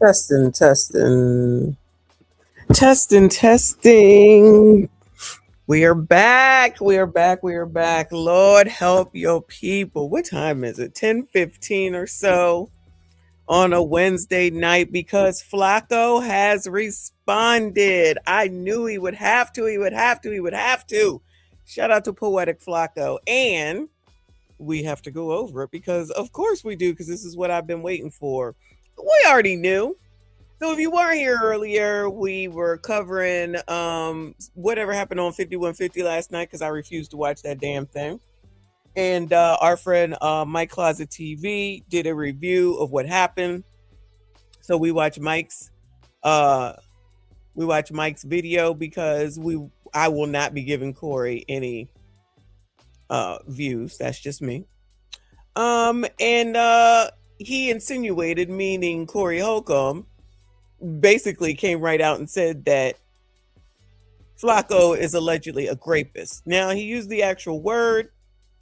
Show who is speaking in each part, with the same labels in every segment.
Speaker 1: Testing, testing, testing, testing. We are back. We are back. We are back. Lord help your people. What time is it? 10:15 or so on a Wednesday night because Flakko has responded. I knew he would have to. He would have to. He would have to. Shout out to Poetic Flakko. And we have to go over it because of course we do, because this is what I've been waiting for. We already knew. So if you weren't here earlier, we were covering whatever happened on 5150 last night because I refused to watch that damn thing. And our friend Mike Closet TV did a review of what happened. So we watched Mike's video because I will not be giving Corey any views. That's just me. And he insinuated, meaning Corey Holcomb, basically came right out and said that Flakko is allegedly a rapist. Now, he used the actual word,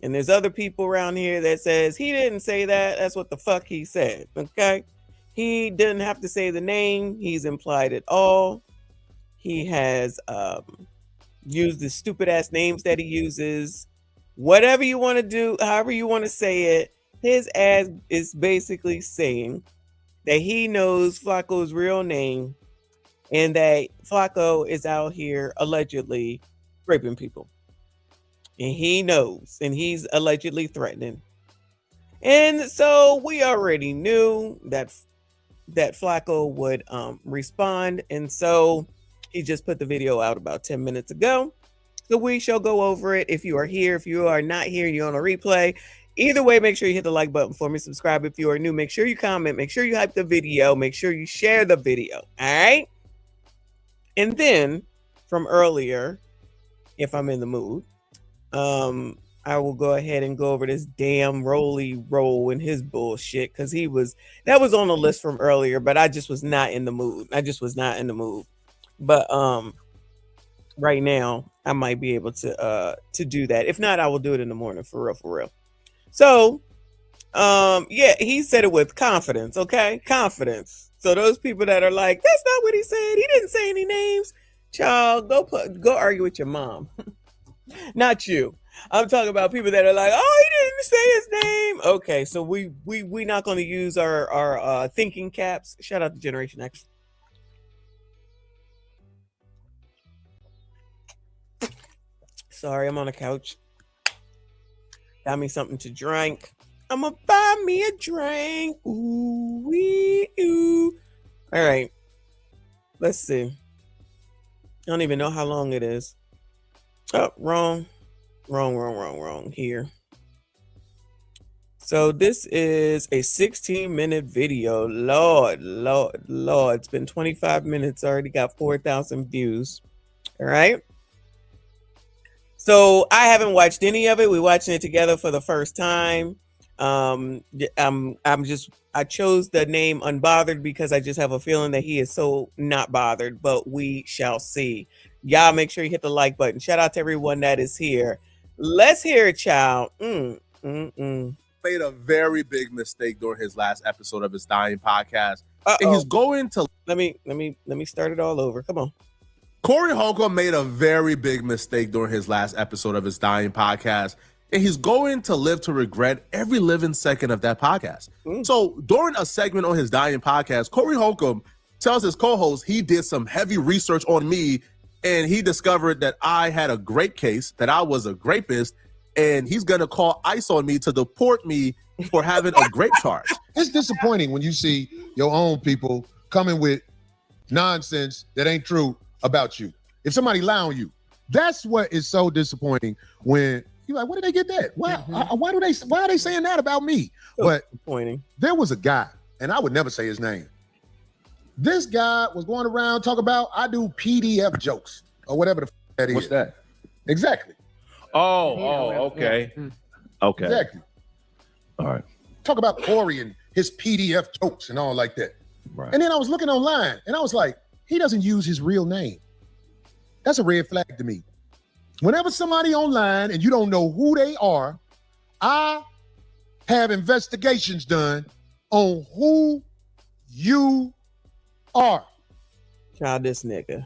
Speaker 1: and there's other people around here that says he didn't say that. That's what the fuck he said, okay? He didn't have to say the name. He's implied it all. He has used the stupid-ass names that he uses. Whatever you want to do, however you want to say it, his ass is basically saying that he knows Flakko's real name and that Flakko is out here allegedly raping people. And he knows, and he's allegedly threatening. And so we already knew that Flakko would respond. And so he just put the video out about 10 minutes ago. So we shall go over it. If you are here, if you are not here, you're on a replay. Either way, make sure you hit the like button for me. Subscribe if you are new. Make sure you comment. Make sure you hype the video. Make sure you share the video. All right? And then from earlier, if I'm in the mood, I will go ahead and go over this damn Rolly Roll and his bullshit, because that was on the list from earlier, but I just was not in the mood. But right now, I might be able to do that. If not, I will do it in the morning, for real. So, yeah, he said it with confidence, okay? Confidence. So those people that are like, that's not what he said. He didn't say any names. Child, go argue with your mom. Not you. I'm talking about people that are like, oh, he didn't say his name. Okay, so we not going to use our thinking caps. Shout out to Generation X. Sorry, I'm on the couch. Got me something to drink. I'm gonna buy me a drink. Ooh, wee, ooh. All right. Let's see. I don't even know how long it is. Oh, wrong here. So this is a 16-minute video. Lord. It's been 25 minutes. Already got 4,000 views. All right. So I haven't watched any of it. We're watching it together for the first time. I chose the name Unbothered because I just have a feeling that he is so not bothered, but we shall see. Y'all make sure you hit the like button. Shout out to everyone that is here. Let's hear it, child.
Speaker 2: Made a very big mistake during his last episode of his dying podcast. And he's going to
Speaker 1: let me start it all over. Come on.
Speaker 2: Corey Holcomb made a very big mistake during his last episode of his dying podcast, and he's going to live to regret every living second of that podcast. So during a segment on his dying podcast, Corey Holcomb tells his co-host he did some heavy research on me, and he discovered that I had a grape case, that I was a grapist, and he's going to call ICE on me to deport me for having a grape charge.
Speaker 3: It's disappointing when you see your own people coming with nonsense that ain't true about you. If somebody lie on you, that's what is so disappointing. When you're like, where did they get that? Why are they saying that about me?
Speaker 1: So
Speaker 3: but
Speaker 1: disappointing.
Speaker 3: There was a guy, and I would never say his name. This guy was going around talking about I do PDF jokes or whatever the that is.
Speaker 2: What's that?
Speaker 3: Exactly.
Speaker 2: Okay. Okay.
Speaker 3: Exactly.
Speaker 2: All right.
Speaker 3: Talk about Corey and his PDF jokes and all like that.
Speaker 2: Right.
Speaker 3: And then I was looking online, and I was like, he doesn't use his real name. That's a red flag to me. Whenever somebody online and you don't know who they are, I have investigations done on who you are.
Speaker 1: Child, this nigga.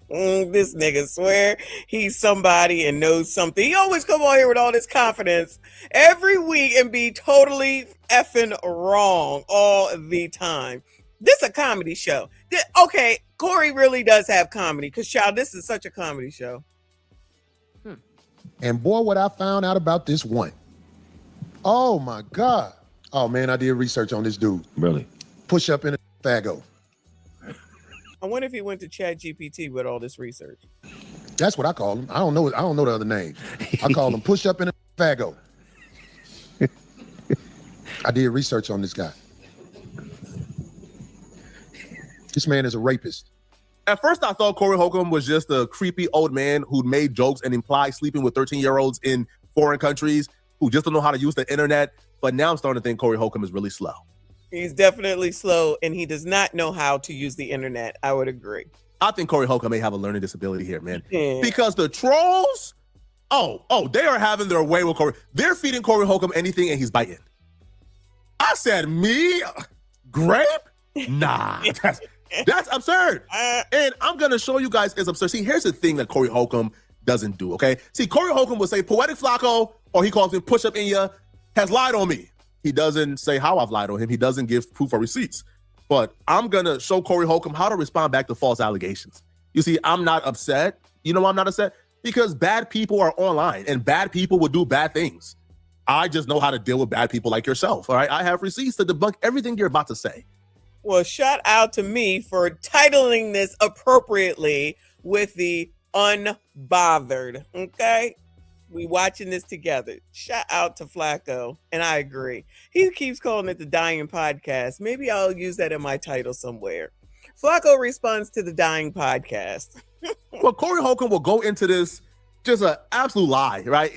Speaker 1: This nigga swear he's somebody and knows something. He always come on here with all this confidence every week and be totally effing wrong all the time. This a comedy show. Okay, Corey really does have comedy because, child, this is such a comedy show.
Speaker 3: And boy, what I found out about this one. Oh my God. Oh man, I did research on this dude.
Speaker 4: Really?
Speaker 3: Push up in a faggo.
Speaker 1: I wonder if he went to ChatGPT with all this research.
Speaker 3: That's what I call him. I don't know the other name. I call him push up in a faggo. I did research on this guy. This man is a rapist.
Speaker 2: At first, I thought Corey Holcomb was just a creepy old man who made jokes and implied sleeping with 13-year-olds in foreign countries who just don't know how to use the internet. But now I'm starting to think Corey Holcomb is really slow.
Speaker 1: He's definitely slow, and he does not know how to use the internet. I would agree.
Speaker 2: I think Corey Holcomb may have a learning disability here, man. Because the trolls, they are having their way with Corey. They're feeding Corey Holcomb anything, and he's biting. I said, me? Grape? Nah, that's absurd. And I'm going to show you guys it's absurd. See, here's the thing that Corey Holcomb doesn't do, okay? See, Corey Holcomb would say, poetic Flakko, or he calls him push up in ya, has lied on me. He doesn't say how I've lied on him. He doesn't give proof or receipts. But I'm going to show Corey Holcomb how to respond back to false allegations. You see, I'm not upset. You know why I'm not upset? Because bad people are online and bad people will do bad things. I just know how to deal with bad people like yourself, all right? I have receipts to debunk everything you're about to say.
Speaker 1: Well, shout out to me for titling this appropriately with the unbothered, okay? We watching this together. Shout out to Flakko, and I agree. He keeps calling it the Dying Podcast. Maybe I'll use that in my title somewhere. Flakko responds to the Dying Podcast.
Speaker 2: Well, Corey Holcomb will go into this just an absolute lie, right?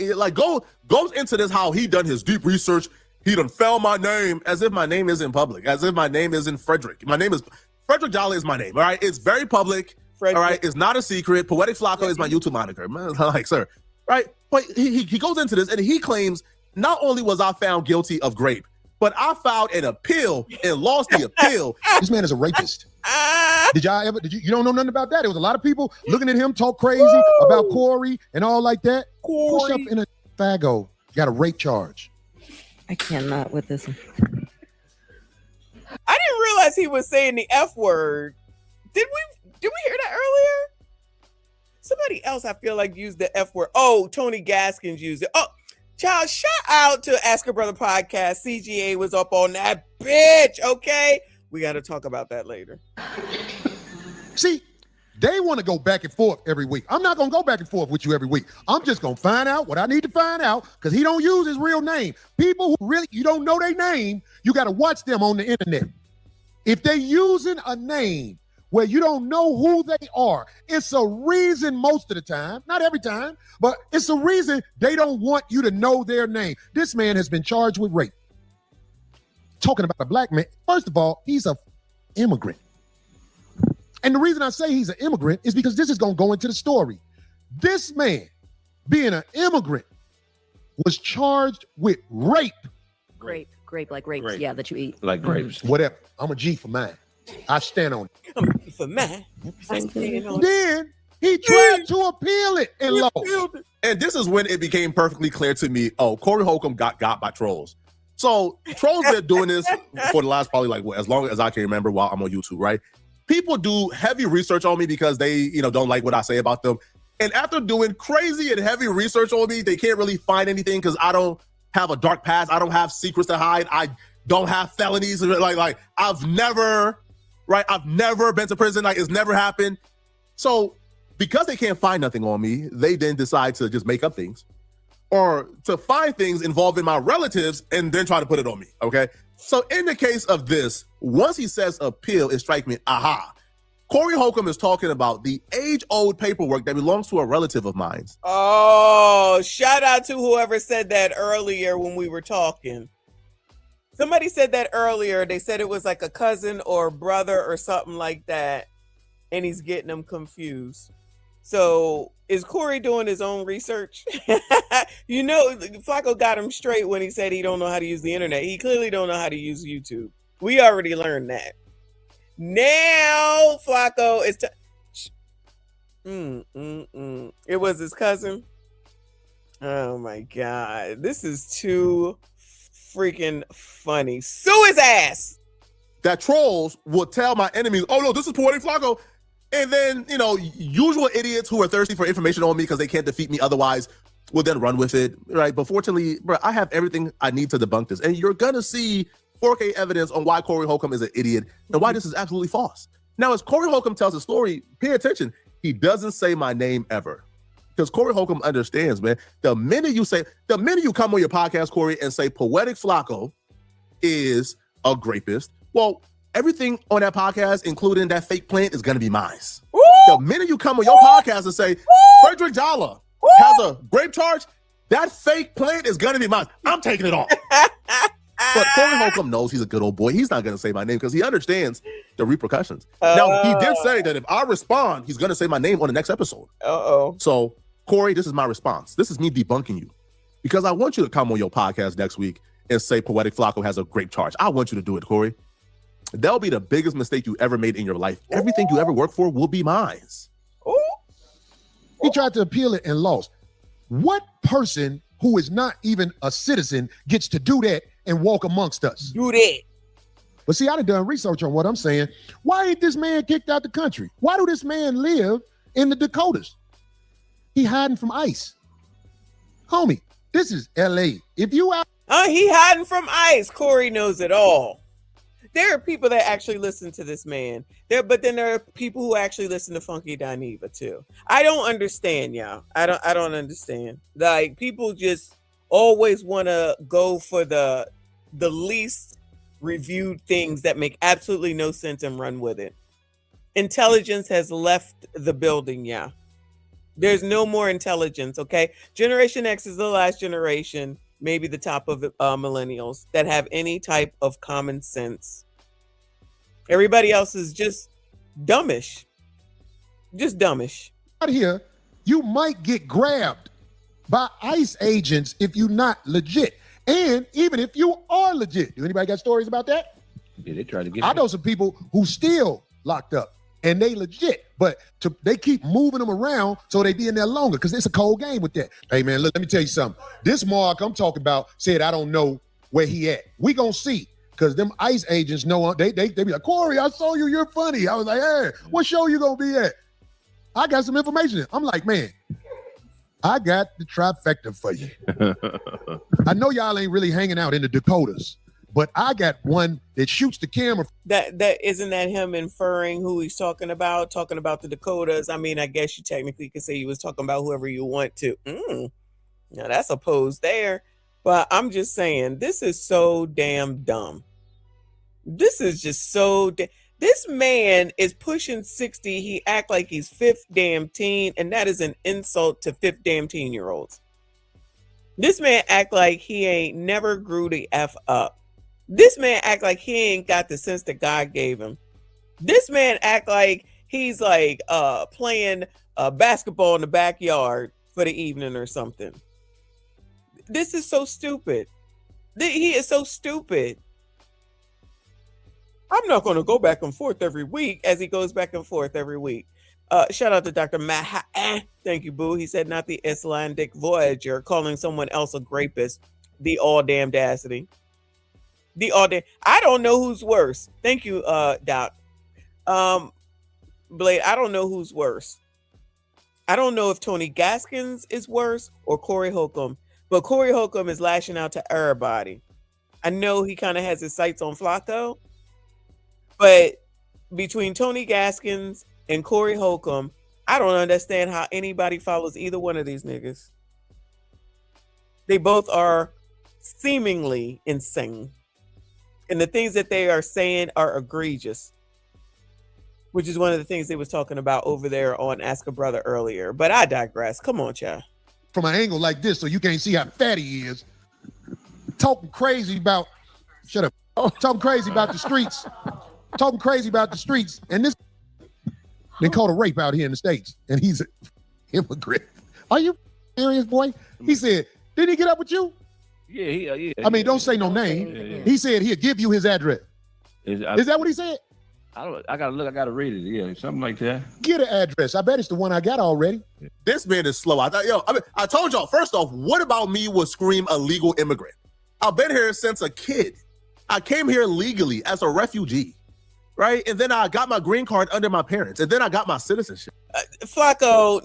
Speaker 2: Goes into this how he done his deep research. He done found my name as if my name isn't public, as if my name isn't Frederick. My name is Frederick Jolly is my name, all right? It's very public, Frederick. All right? It's not a secret. Poetic Flakko is my YouTube moniker. Man, like, sir, right? But he goes into this and he claims not only was I found guilty of grape, but I filed an appeal and lost the appeal.
Speaker 3: This man is a rapist. You don't know nothing about that? There was a lot of people looking at him talk crazy about Corey and all like that. Push up in a faggo. Got a rape charge.
Speaker 5: I cannot with this.
Speaker 1: I didn't realize he was saying the F word. Did we hear that earlier? Somebody else I feel like used the F word. Oh, Tony Gaskins used it. Oh, child, shout out to Ask a Brother Podcast. CGA was up on that bitch, okay? We got to talk about that later.
Speaker 3: See, they want to go back and forth every week. I'm not going to go back and forth with you every week. I'm just going to find out what I need to find out because he don't use his real name. People who really, you don't know their name, you got to watch them on the internet. If they using a name where you don't know who they are, it's a reason most of the time, not every time, but it's a reason they don't want you to know their name. This man has been charged with rape. Talking about a black man, first of all, he's an immigrant. And the reason I say he's an immigrant is because this is going to go into the story. This man, being an immigrant, was charged with rape.
Speaker 5: Grape, like grapes, yeah, that you eat.
Speaker 4: Like grapes.
Speaker 3: Whatever. I'm a G for mine. I stand on it.
Speaker 1: I'm a G for mine. I stand on it.
Speaker 3: Then he tried to appeal it and lost.
Speaker 2: And this is when it became perfectly clear to me, Corey Holcomb got by trolls. So trolls been doing this for the last probably as long as I can remember while I'm on YouTube, right? People do heavy research on me because they, don't like what I say about them. And after doing crazy and heavy research on me, they can't really find anything because I don't have a dark past. I don't have secrets to hide. I don't have felonies. Like I've never been to prison. Like it's never happened. So because they can't find nothing on me, they then decide to just make up things or to find things involving my relatives and then try to put it on me, okay? So in the case of this, once he says appeal, it strikes me, aha. Corey Holcomb is talking about the age-old paperwork that belongs to a relative of mine.
Speaker 1: Oh, shout out to whoever said that earlier when we were talking. Somebody said that earlier. They said it was like a cousin or brother or something like that, and he's getting them confused. So is Corey doing his own research? Flakko got him straight when he said he don't know how to use the internet. He clearly don't know how to use YouTube. We already learned that. Now Flakko is it was his cousin. Oh my God. This is too freaking funny. Sue his ass.
Speaker 2: That trolls will tell my enemies, oh no, this is Poetic Flakko. And then, you know, usual idiots who are thirsty for information on me because they can't defeat me otherwise will then run with it, right? But fortunately, bro, I have everything I need to debunk this. And you're going to see 4K evidence on why Corey Holcomb is an idiot and why this is absolutely false. Now, as Corey Holcomb tells his story, pay attention. He doesn't say my name ever. Because Corey Holcomb understands, man, the minute you come on your podcast, Corey, and say Poetic Flakko is a rapist, well, everything on that podcast, including that fake plant, is going to be mine.
Speaker 1: Woo!
Speaker 2: The minute you come on your podcast and say Frederick Jalla has a grape charge, that fake plant is going to be mine. I'm taking it off. But Corey Holcomb knows he's a good old boy. He's not going to say my name because he understands the repercussions. Now, he did say that if I respond, he's going to say my name on the next episode. So, Corey, this is my response. This is me debunking you because I want you to come on your podcast next week and say Poetic Flakko has a grape charge. I want you to do it, Corey. That'll be the biggest mistake you ever made in your life. Everything you ever worked for will be mine.
Speaker 3: He tried to appeal it and lost. What person who is not even a citizen gets to do that and walk amongst us?
Speaker 1: Do that.
Speaker 3: But see, I done research on what I'm saying. Why ain't this man kicked out the country? Why do this man live in the Dakotas? He hiding from ICE. Homie, this is LA. If you out...
Speaker 1: he hiding from ICE. Corey knows it all. There are people that actually listen to this man. But then there are people who actually listen to Funky Dineva too. I don't understand, y'all. I don't understand. Like, people just always want to go for the least reviewed things that make absolutely no sense and run with it. Intelligence has left the building, yeah. There's no more intelligence, okay? Generation X is the last generation, maybe the top of millennials, that have any type of common sense. Everybody else is just dumbish. Just dumbish.
Speaker 3: Out here, you might get grabbed by ICE agents if you're not legit. And even if you are legit. Do anybody got stories about that?
Speaker 4: Yeah, they try to get
Speaker 3: I know some people who still locked up and they legit, but they keep moving them around so they be in there longer because it's a cold game with that. Hey, man, let me tell you something. This Mark I'm talking about said, I don't know where he at. We gonna see. Because them ICE agents know, they be like, Corey, I saw you, you're funny. I was like, hey, what show you gonna be at? I got some information. I'm like, man, I got the trifecta for you. I know y'all ain't really hanging out in the Dakotas, but I got one that shoots the camera.
Speaker 1: That isn't that him inferring who he's talking about the Dakotas. I mean, I guess you technically could say he was talking about whoever you want to. Now that's a pose there. But I'm just saying, this is so damn dumb. This is just so this man is pushing 60. He act like he's fifth damn teen, and that is an insult to fifth damn teen-year-olds. This man act like he ain't never grew the F up. This man act like he ain't got the sense that God gave him. This man act like he's like playing basketball in the backyard for the evening or something. This is so stupid. He is so stupid. I'm not going to go back and forth every week as he goes back and forth every week. Shout out to Dr. Matt. Thank you, boo. He said, not the Icelandic Voyager calling someone else a rapist. The all damn audacity. I don't know who's worse. Thank you, Doc. Blade, I don't know who's worse. I don't know if Tony Gaskins is worse or Corey Holcomb. But Corey Holcomb is lashing out to everybody. I know he kind of has his sights on Flakko, but between Tony Gaskins and Corey Holcomb, I don't understand how anybody follows either one of these niggas. They both are seemingly insane. And the things that they are saying are egregious, which is one of the things they was talking about over there on Ask a Brother earlier. But I digress. Come on, child.
Speaker 3: From an angle like this so you can't see how fat he is. Talking crazy about, shut up. Talking crazy about the streets. Talking crazy about the streets. And this been called a rape out here in the States. And he's an immigrant. Are you serious, boy? He said, didn't he get up with you?
Speaker 4: Yeah.
Speaker 3: I mean, don't say no name.
Speaker 4: Yeah.
Speaker 3: He said he'll give you his address. Is that what he said?
Speaker 4: I gotta read it. Yeah, something like that.
Speaker 3: Get an address. I bet it's the one I got already.
Speaker 2: This man is slow. I told y'all, first off, what about me would scream illegal immigrant? I've been here since a kid. I came here legally as a refugee, right? And then I got my green card under my parents. And then I got my citizenship.
Speaker 1: Flakko,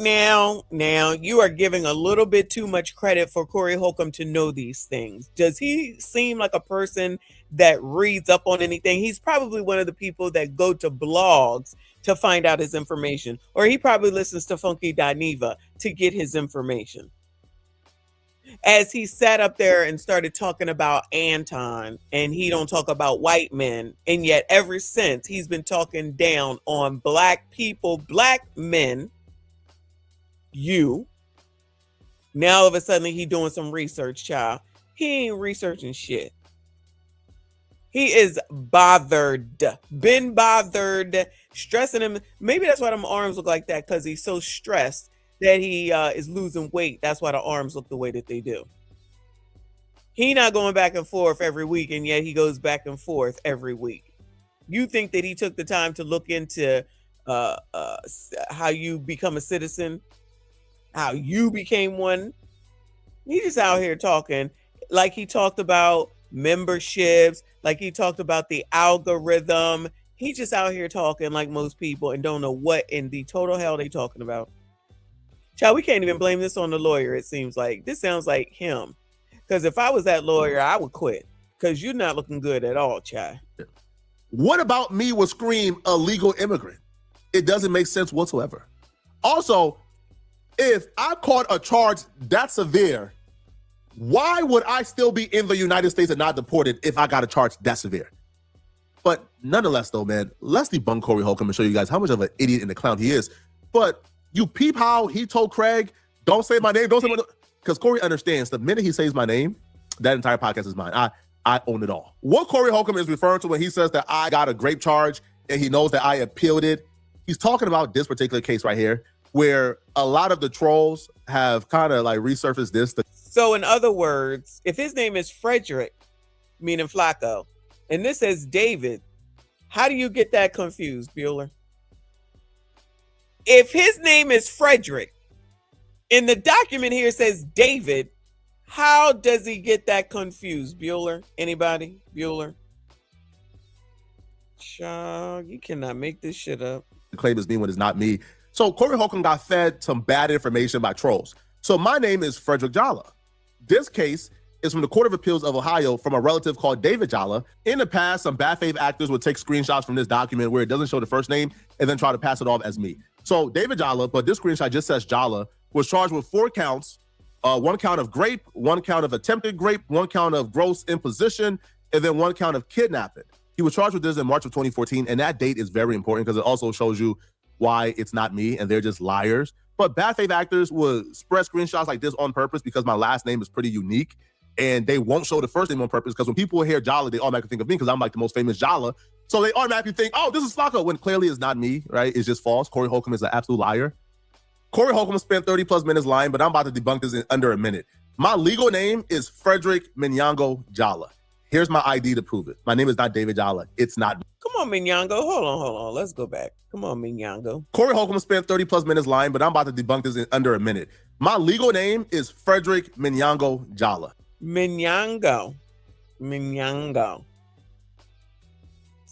Speaker 1: now you are giving a little bit too much credit for Corey Holcomb to know these things. Does he seem like a person that reads up on anything? He's probably one of the people that go to blogs to find out his information, or he probably listens to Funky Dineva to get his information. As he sat up there and started talking about Anton, and he don't talk about white men, and yet ever since he's been talking down on black people, black men, now all of a sudden he doing some research, child. He ain't researching shit. He is been bothered, stressing him. Maybe that's why them arms look like that, because he's so stressed that he is losing weight. That's why the arms look the way that they do. He not going back and forth every week, and yet he goes back and forth every week. You think that he took the time to look into how you become a citizen, how you became one? He just out here talking like he talked about memberships, like he talked about the algorithm. He just out here talking like most people and don't know what in the total hell they talking about. Child, we can't even blame this on the lawyer, it seems like. This sounds like him. Because if I was that lawyer, I would quit. Because you're not looking good at all, child.
Speaker 2: What about me would scream illegal immigrant? It doesn't make sense whatsoever. Also, if I caught a charge that severe, why would I still be in the United States and not deported if I got a charge that severe? But nonetheless, though, man, let's debunk Corey Holcomb and show you guys how much of an idiot and a clown he is. But you peep how he told Craig, don't say my name, don't say my name. Because Corey understands the minute he says my name, that entire podcast is mine. I own it all. What Corey Holcomb is referring to when he says that I got a grape charge and he knows that I appealed it, he's talking about this particular case right here, where a lot of the trolls have kind of like resurfaced this.
Speaker 1: So in other words, if his name is Frederick, meaning Flakko, and this says David, how do you get that confused, Bueller? If his name is Frederick, and the document here says David, how does he get that confused, Bueller? Anybody? Bueller? Child, you cannot make this shit up.
Speaker 2: The claim is me when it's not me. So Corey Holcomb got fed some bad information by trolls. So my name is Frederick Jalla. This case is from the Court of Appeals of Ohio from a relative called David Jalla. In the past, some bad faith actors would take screenshots from this document where it doesn't show the first name and then try to pass it off as me. So David Jalla, but this screenshot just says Jalla, was charged with 4 counts, 1 count of grape, 1 count of attempted grape, 1 count of gross imposition, and then 1 count of kidnapping. He was charged with this in March of 2014, and that date is very important because it also shows you why it's not me and they're just liars. But bad faith actors would spread screenshots like this on purpose because my last name is pretty unique, and they won't show the first name on purpose because when people hear Jalla, they automatically think of me because I'm like the most famous Jalla. So they automatically think, oh, this is Flakko, when clearly it's not me, right? It's just false. Corey Holcomb is an absolute liar. Corey Holcomb spent 30 plus minutes lying, but I'm about to debunk this in under a minute. My legal name is Frederick Minyango Jalla. Here's my ID to prove it. My name is not David Jalla. It's not.
Speaker 1: Come on, Minyango. Hold on. Let's go back. Come on, Minyango.
Speaker 2: Corey Holcomb spent 30 plus minutes lying, but I'm about to debunk this in under a minute. My legal name is Frederick Minyango Jalla.
Speaker 1: Minyango.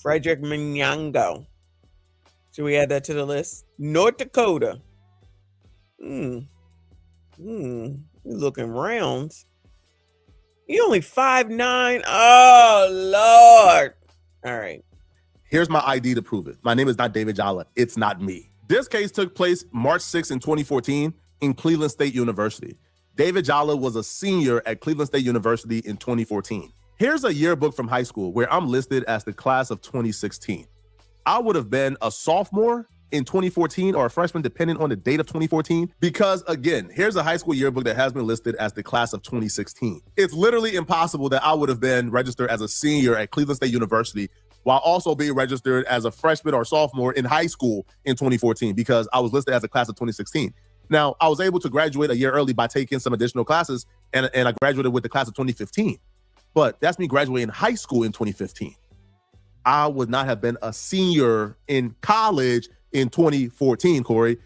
Speaker 1: Frederick Minyango. Should we add that to the list? North Dakota. He's looking round. He only 5'9". Oh, Lord. All right.
Speaker 2: Here's my ID to prove it. My name is not David Jalla. It's not me. This case took place March 6 in 2014 in Cleveland State University. David Jalla was a senior at Cleveland State University in 2014. Here's a yearbook from high school where I'm listed as the class of 2016. I would have been a sophomore in 2014 or a freshman, depending on the date of 2014, because again, here's a high school yearbook that has been listed as the class of 2016. It's literally impossible that I would have been registered as a senior at Cleveland State University while also being registered as a freshman or sophomore in high school in 2014 because I was listed as a class of 2016. Now, I was able to graduate a year early by taking some additional classes, and I graduated with the class of 2015. But that's me graduating high school in 2015. I would not have been a senior in college in 2014, Corey.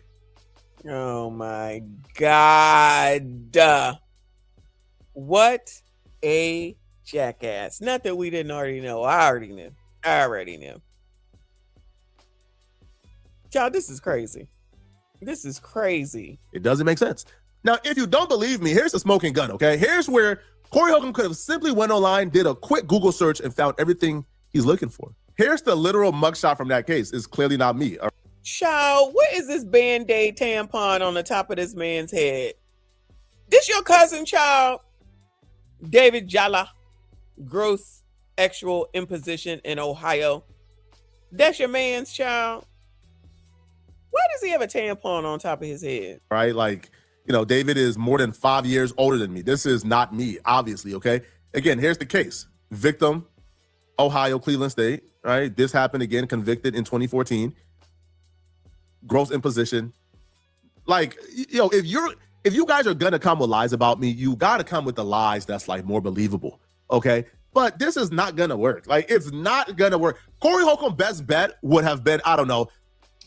Speaker 1: Oh my God. What a jackass. Not that we didn't already know. I already knew. Y'all, this is crazy.
Speaker 2: It doesn't make sense. Now, if you don't believe me, here's the smoking gun, okay? Here's where Corey Holcomb could have simply went online, did a quick Google search, and found everything he's looking for. Here's the literal mugshot from that case. It's clearly not me.
Speaker 1: Child, what is this Band-Aid tampon on the top of this man's head? This your cousin, child? David Jala, gross sexual imposition in Ohio. That's your man's child? Why does he have a tampon on top of his head?
Speaker 2: Right? Like, you know, David is more than 5 years older than me. This is not me, obviously, okay? Again, here's the case. Victim, Ohio, Cleveland State, right? This happened again, convicted in 2014. Gross imposition. Like, you know, if you guys are gonna come with lies about me, you gotta come with the lies that's like more believable, okay? But this is not gonna work. Like, it's not gonna work. Corey Holcomb's best bet would have been, I don't know,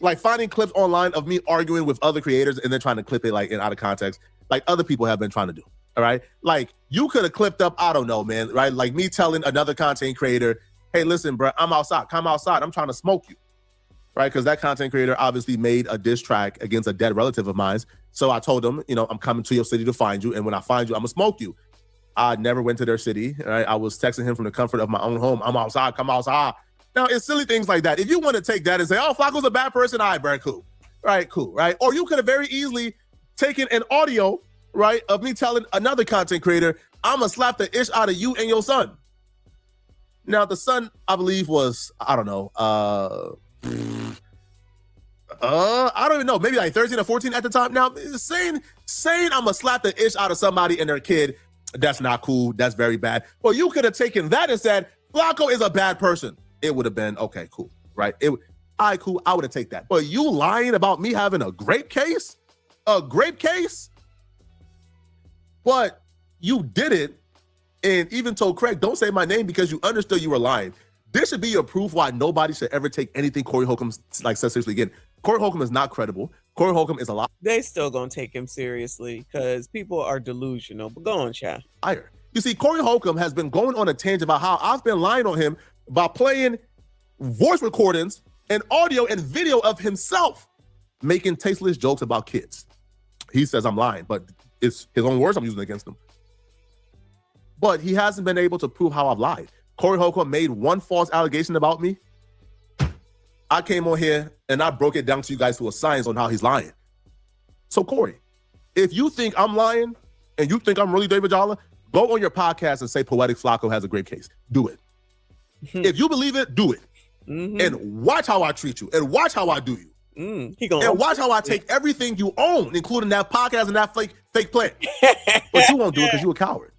Speaker 2: like finding clips online of me arguing with other creators and then trying to clip it like in out of context, like other people have been trying to do. All right. Like you could have clipped up, I don't know, man, right? Like me telling another content creator, hey, listen, bro, I'm outside. Come outside. I'm trying to smoke you. Right. Because that content creator obviously made a diss track against a dead relative of mine. So I told him, you know, I'm coming to your city to find you. And when I find you, I'm gonna smoke you. I never went to their city. Right. I was texting him from the comfort of my own home. I'm outside. Come outside. Now, it's silly things like that. If you want to take that and say, oh, Flakko's a bad person, all right, bro, cool. Right, cool, right? Or you could have very easily taken an audio, right, of me telling another content creator, I'm going to slap the ish out of you and your son. Now, the son, I believe, was, I don't know, I don't even know, maybe like 13 or 14 at the time. Now, saying I'm going to slap the ish out of somebody and their kid, that's not cool. That's very bad. Well, you could have taken that and said, Flakko is a bad person. It would have been, okay, cool, right? All right, cool, I would have taken that. But you lying about me having a grape case? But you did it and even told Craig, don't say my name because you understood you were lying. This should be your proof why nobody should ever take anything Corey Holcomb like says seriously again. Corey Holcomb is not credible. Corey Holcomb is a liar.
Speaker 1: They still gonna take him seriously because people are delusional. But go on, Chad.
Speaker 2: You see, Corey Holcomb has been going on a tangent about how I've been lying on him by playing voice recordings and audio and video of himself making tasteless jokes about kids. He says I'm lying, but it's his own words I'm using against him. But he hasn't been able to prove how I've lied. Corey Holcomb made one false allegation about me. I came on here and I broke it down to you guys to a science on how he's lying. So Corey, if you think I'm lying and you think I'm really David Jala, go on your podcast and say Poetic Flakko has a great case. Do it. If you believe it, do it. And watch how I treat you. And watch how I do you. And watch how I take everything you own, including that podcast and that fake plan. But you won't do it because you're a coward.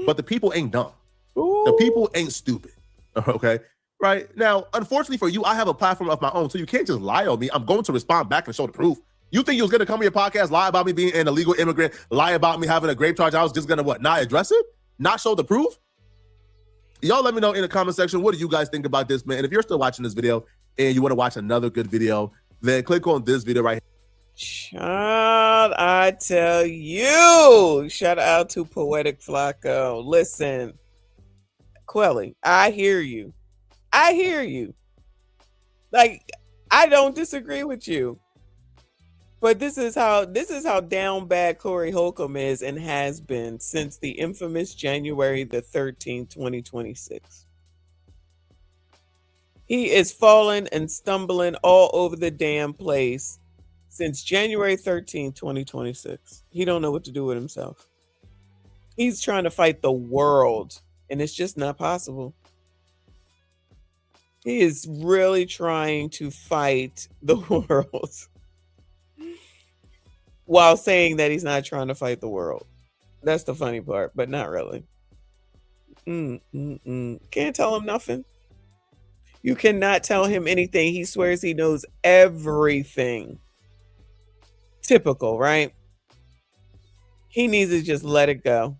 Speaker 2: But the people ain't dumb. The people ain't stupid. Okay? Right? Now, unfortunately for you, I have a platform of my own, so you can't just lie on me. I'm going to respond back and show the proof. You think you was going to come on your podcast, lie about me being an illegal immigrant, lie about me having a grape charge, I was just going to what, not address it? Not show the proof? Y'all let me know in the comment section, what do you guys think about this, man? And if you're still watching this video and you want to watch another good video, then click on this video right here.
Speaker 1: Child, I tell you, shout out to Poetic Flakko. Listen, Quelly, I hear you. Like, I don't disagree with you. But this is how down bad Corey Holcomb is and has been since the infamous January the 13th, 2026. He is falling and stumbling all over the damn place since January 13th, 2026. He don't know what to do with himself. He's trying to fight the world, and it's just not possible. He is really trying to fight the world while saying that he's not trying to fight the world. That's the funny part, but not really. Can't tell him nothing. You cannot tell him anything. He swears he knows everything. Typical, right? He needs to just let it go.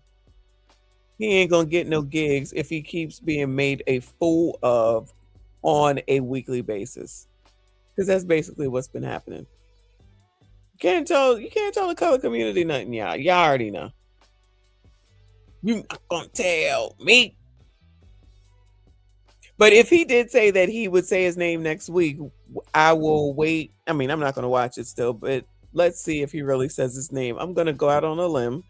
Speaker 1: He ain't gonna get no gigs if he keeps being made a fool of on a weekly basis, because that's basically what's been happening. You can't tell the color community nothing, y'all. Y'all already know. You're not gonna tell me. But if he did say that he would say his name next week, I will wait. I mean, I'm not going to watch it still, but let's see if he really says his name. I'm going to go out on a limb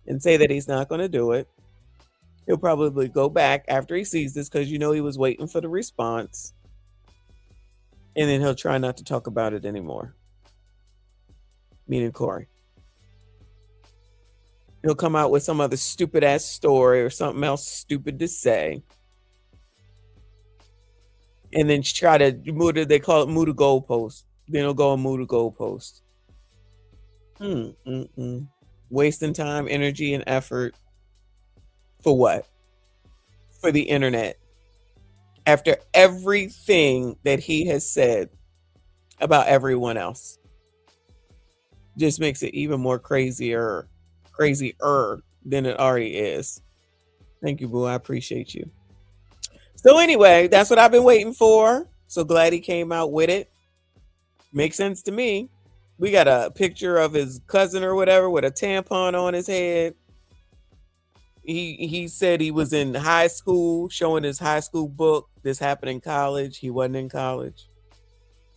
Speaker 1: and say that he's not going to do it. He'll probably go back after he sees this, because he was waiting for the response. And then he'll try not to talk about it anymore. Meaning Corey. He'll come out with some other stupid ass story or something else stupid to say. And then try to they call it move the goalpost. Then he'll go and move the goalpost. Wasting time, energy, and effort for what? For the internet. After everything that he has said about everyone else, just makes it even more crazier than it already is. Thank you, boo. I appreciate you. So anyway, that's what I've been waiting for. So glad he came out with it. Makes sense to me. We got a picture of his cousin or whatever with a tampon on his head. He said he was in high school, showing his high school book. This happened in college. He wasn't in college.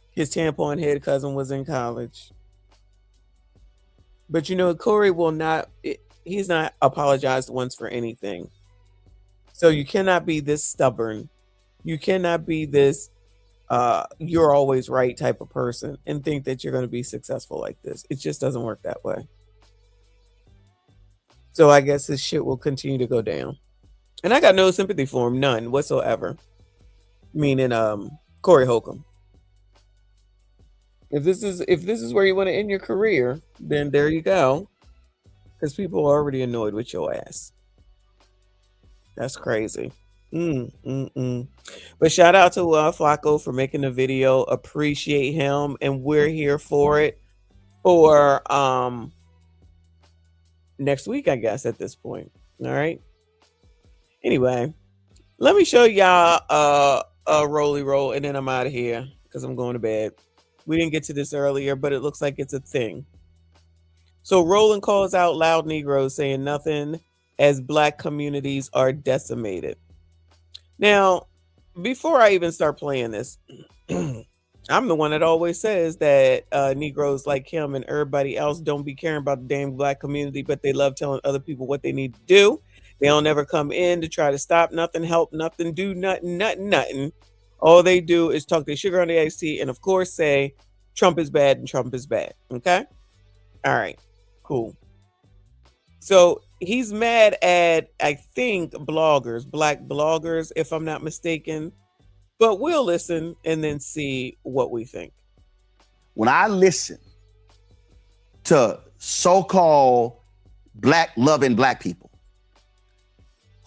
Speaker 1: His tampon head cousin was in college. But Corey will not, he's not apologized once for anything. So you cannot be this stubborn. You cannot be this you're always right type of person and think that you're going to be successful like this. It just doesn't work that way. So I guess this shit will continue to go down. And I got no sympathy for him, none whatsoever. Meaning Corey Holcomb. If this is where you want to end your career, then there you go. Because people are already annoyed with your ass. That's crazy. But shout out to Flakko for making the video. Appreciate him, and we're here for it for next week, I guess, at this point. All right. Anyway, let me show y'all a rolly roll, and then I'm out of here because I'm going to bed. We didn't get to this earlier, but it looks like it's a thing. So Roland calls out loud Negroes, saying nothing as Black communities are decimated. Now, before I even start playing this, I'm the one that always says that Negroes like him and everybody else don't be caring about the damn Black community, but they love telling other people what they need to do. They don't ever come in to try to stop nothing, help nothing, do nothing. All they do is talk their sugar on the iced tea and, of course, say Trump is bad and Trump is bad. Okay? All right. Cool. So he's mad at, I think, bloggers, Black bloggers, if I'm not mistaken. But we'll listen and then see what we think.
Speaker 6: When I listen to so-called Black-loving Black people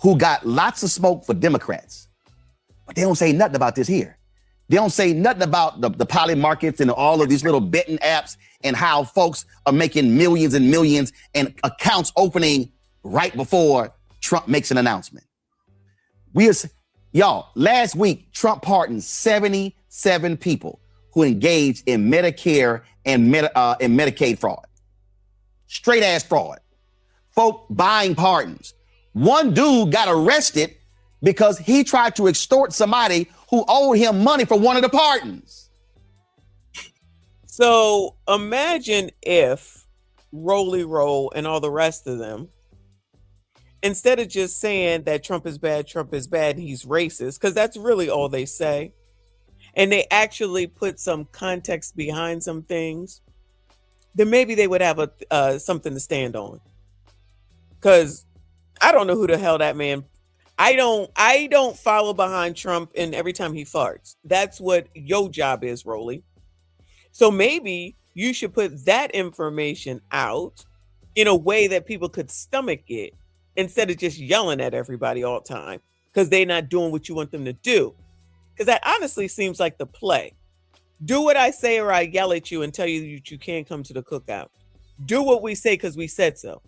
Speaker 6: who got lots of smoke for Democrats, but they don't say nothing about this here. They don't say nothing about the poly markets and all of these little betting apps and how folks are making millions and millions and accounts opening right before Trump makes an announcement. Y'all, last week, Trump pardoned 77 people who engaged in Medicare and Medicaid fraud. Straight ass fraud. Folk buying pardons. One dude got arrested because he tried to extort somebody who owed him money for one of the pardons.
Speaker 1: So imagine if Rolly Roll and all the rest of them, instead of just saying that Trump is bad, he's racist, because that's really all they say, and they actually put some context behind some things, then maybe they would have something to stand on. Because I don't know who the hell that man. I don't follow behind Trump, and every time he farts. That's what your job is, Rolly. So maybe you should put that information out in a way that people could stomach it, instead of just yelling at everybody all the time because they're not doing what you want them to do. Because that honestly seems like the play. Do what I say or I yell at you and tell you that you can't come to the cookout. Do what we say because we said so.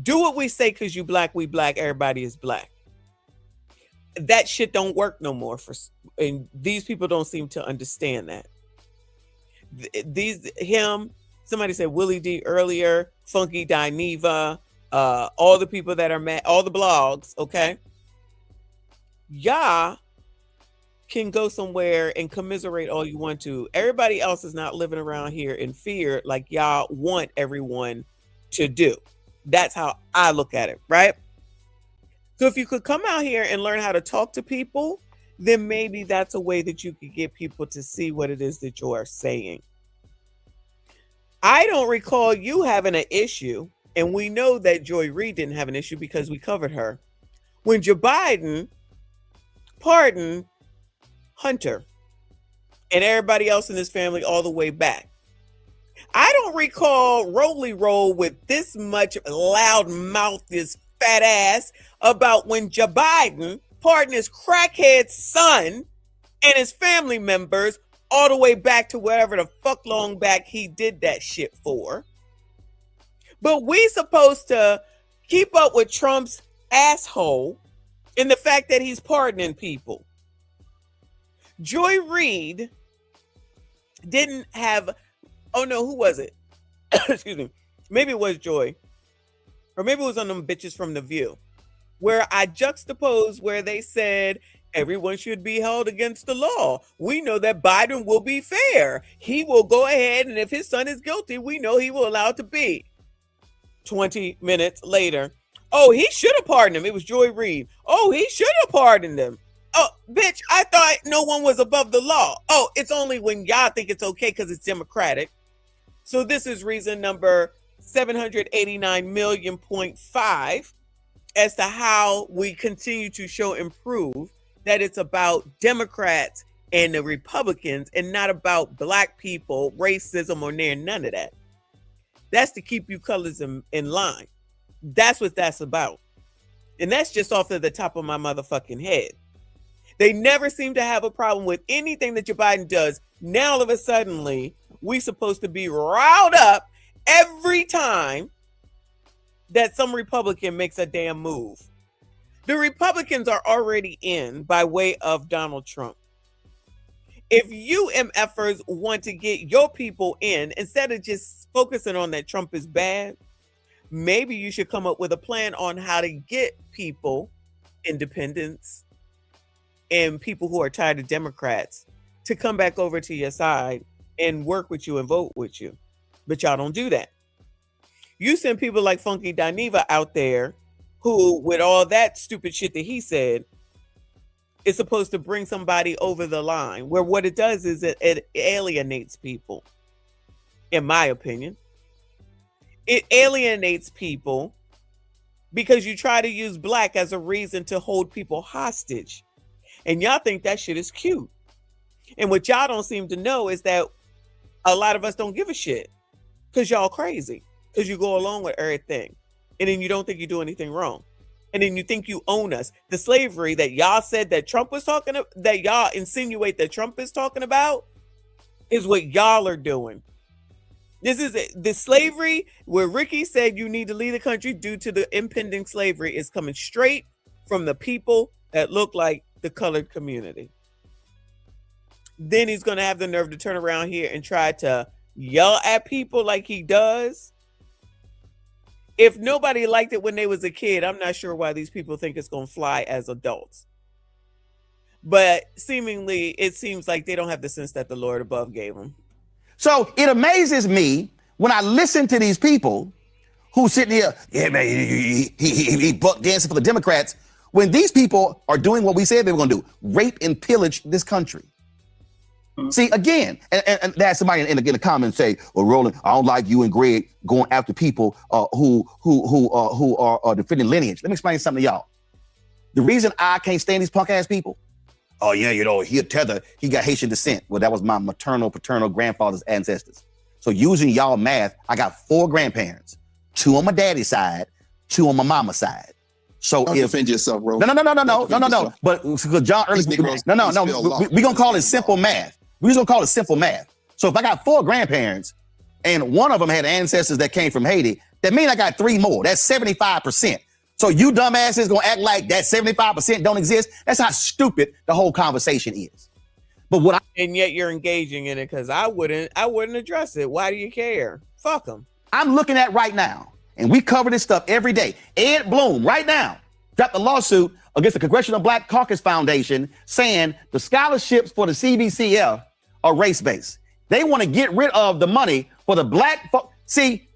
Speaker 1: Do what we say because you Black, we Black, everybody is Black. that shit don't work no more and these people don't seem to understand that. Somebody said Willie D earlier, Funky Dineva, all the people that are mad, all the blogs, okay? Y'all can go somewhere and commiserate all you want to. Everybody else is not living around here in fear like y'all want everyone to do. That's how I look at it, right? So if you could come out here and learn how to talk to people, then maybe that's a way that you could get people to see what it is that you are saying. I don't recall you having an issue, and we know that Joy Reid didn't have an issue because we covered her, when Joe Biden pardoned Hunter and everybody else in his family all the way back. I don't recall Roll with this much loud mouth, this fat ass, about when Joe Biden pardoned his crackhead son and his family members all the way back to wherever the fuck long back he did that shit for. But we supposed to keep up with Trump's asshole in the fact that he's pardoning people. Joy Reid didn't have, oh no, who was it? Excuse me. Maybe it was Joy. Or maybe it was on them bitches from The View, where I juxtaposed where they said everyone should be held against the law. We know that Biden will be fair. He will go ahead, and if his son is guilty, we know he will allow it to be. 20 minutes later, oh, he should have pardoned him. It was Joy Reid. Oh, he should have pardoned him. Oh, bitch, I thought no one was above the law. Oh, it's only when y'all think it's okay because it's democratic. So this is reason number 789 million.5 as to how we continue to show and prove that it's about Democrats and the Republicans and not about black people, racism, or near none of that. That's to keep you colors in line. That's what that's about. And that's just off of the top of my motherfucking head. They never seem to have a problem with anything that Joe Biden does. Now, all of a sudden, we supposed to be riled up every time that some Republican makes a damn move. The Republicans are already in by way of Donald Trump. If you MFers want to get your people in, instead of just focusing on that Trump is bad, maybe you should come up with a plan on how to get people, independents, and people who are tired of Democrats to come back over to your side and work with you and vote with you. But y'all don't do that. You send people like Funky Dineva out there who, with all that stupid shit that he said, is supposed to bring somebody over the line, where what it does is it alienates people, in my opinion. It alienates people because you try to use black as a reason to hold people hostage. And y'all think that shit is cute. And what y'all don't seem to know is that a lot of us don't give a shit because y'all crazy, because you go along with everything. And then you don't think you do anything wrong. And then you think you own us. The slavery that y'all said that Trump was talking about, that y'all insinuate that Trump is talking about, is what y'all are doing. This is the slavery where Ricky said you need to leave the country due to the impending slavery is coming straight from the people that look like the colored community. Then he's going to have the nerve to turn around here and try to yell at people like he does. If nobody liked it when they was a kid, I'm not sure why these people think it's going to fly as adults. But seemingly, it seems like they don't have the sense that the Lord above gave them.
Speaker 6: So it amazes me when I listen to these people who sitting here, yeah, man, he buck dancing for the Democrats, when these people are doing what we said they were going to do, rape and pillage this country. See, again, and there's somebody in the comments say, well, Roland, I don't like you and Greg going after people who are defending lineage. Let me explain something to y'all. The reason I can't stand these punk ass people, oh yeah, you know, he got Haitian descent. Well, that was my maternal, paternal grandfather's ancestors. So using y'all math, I got 4 grandparents, 2 on my daddy's side, 2 on my mama's side. So
Speaker 7: don't defend yourself, bro.
Speaker 6: No. But John early, we gonna call it simple math. We just gonna call it simple math. So if I got 4 grandparents and one of them had ancestors that came from Haiti, that means I got 3 more. That's 75%. So you dumbasses gonna act like that 75% don't exist? That's how stupid the whole conversation is. But what
Speaker 1: and yet you're engaging in it because I wouldn't address it. Why do you care? Fuck them.
Speaker 6: I'm looking at right now, and we cover this stuff every day. Ed Bloom, right now, dropped a lawsuit against the Congressional Black Caucus Foundation saying the scholarships for the CBCF are race-based. They want to get rid of the money for the black folks. See,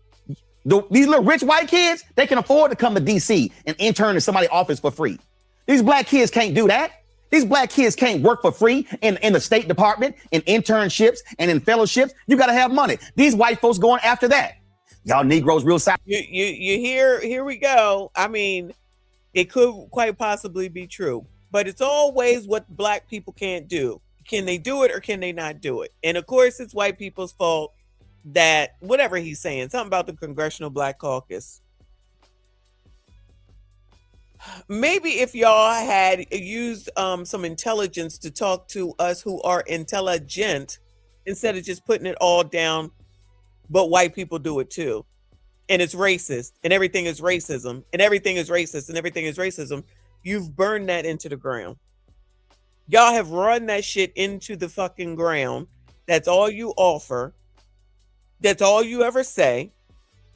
Speaker 6: these little rich white kids, they can afford to come to DC and intern in somebody's office for free. These black kids can't do that. These black kids can't work for free in the State Department, in internships, and in fellowships. You got to have money. These white folks going after that. Y'all Negroes real sad.
Speaker 1: You here we go. I mean, it could quite possibly be true, but it's always what black people can't do. Can they do it or can they not do it? And of course, it's white people's fault that whatever he's saying, something about the Congressional Black Caucus. Maybe if y'all had used some intelligence to talk to us who are intelligent instead of just putting it all down, but white people do it too. And it's racist and everything is racism and everything is racist and everything is racism. You've burned that into the ground. Y'all have run that shit into the fucking ground. That's all you offer. That's all you ever say.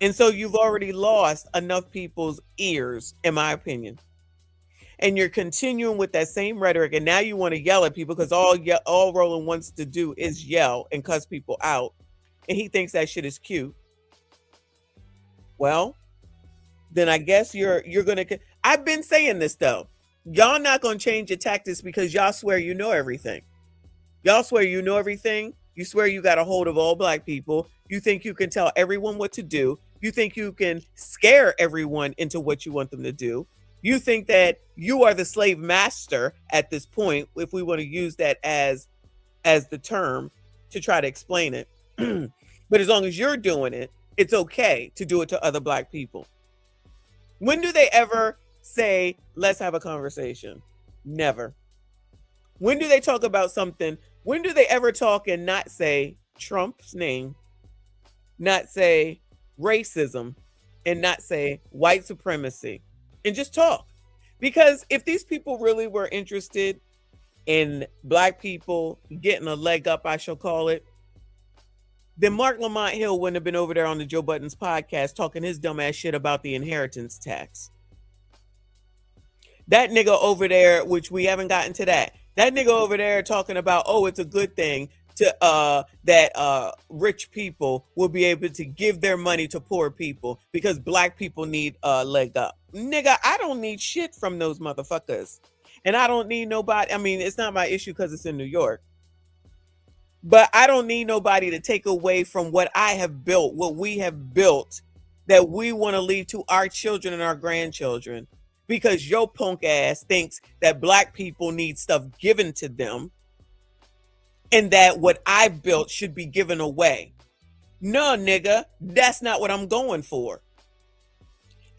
Speaker 1: And so you've already lost enough people's ears, in my opinion. And you're continuing with that same rhetoric. And now you want to yell at people because all Roland wants to do is yell and cuss people out. And he thinks that shit is cute. Well, then I guess you're going to... I've been saying this, though. Y'all not going to change your tactics because y'all swear you know everything. Y'all swear you know everything. You swear you got a hold of all black people. You think you can tell everyone what to do. You think you can scare everyone into what you want them to do. You think that you are the slave master at this point, if we want to use that as the term to try to explain it. But as long as you're doing it, it's okay to do it to other black people. When do they ever say, let's have a conversation? Never. When do they talk about something? When do they ever talk and not say Trump's name, not say racism, and not say white supremacy, and just talk? Because if these people really were interested in black people getting a leg up, I shall call it, then Mark Lamont Hill wouldn't have been over there on the Joe Budden's podcast talking his dumb ass shit about the inheritance tax. That nigga over there, which we haven't gotten to that nigga over there talking about, oh, it's a good thing to that rich people will be able to give their money to poor people because black people need a leg up. Nigga, I don't need shit from those motherfuckers. And I don't need nobody. I mean, it's not my issue because it's in New York. But I don't need nobody to take away from what I have built, what we have built, that we want to leave to our children and our grandchildren. Because your punk ass thinks that black people need stuff given to them and that what I built should be given away. No, nigga, that's not what I'm going for.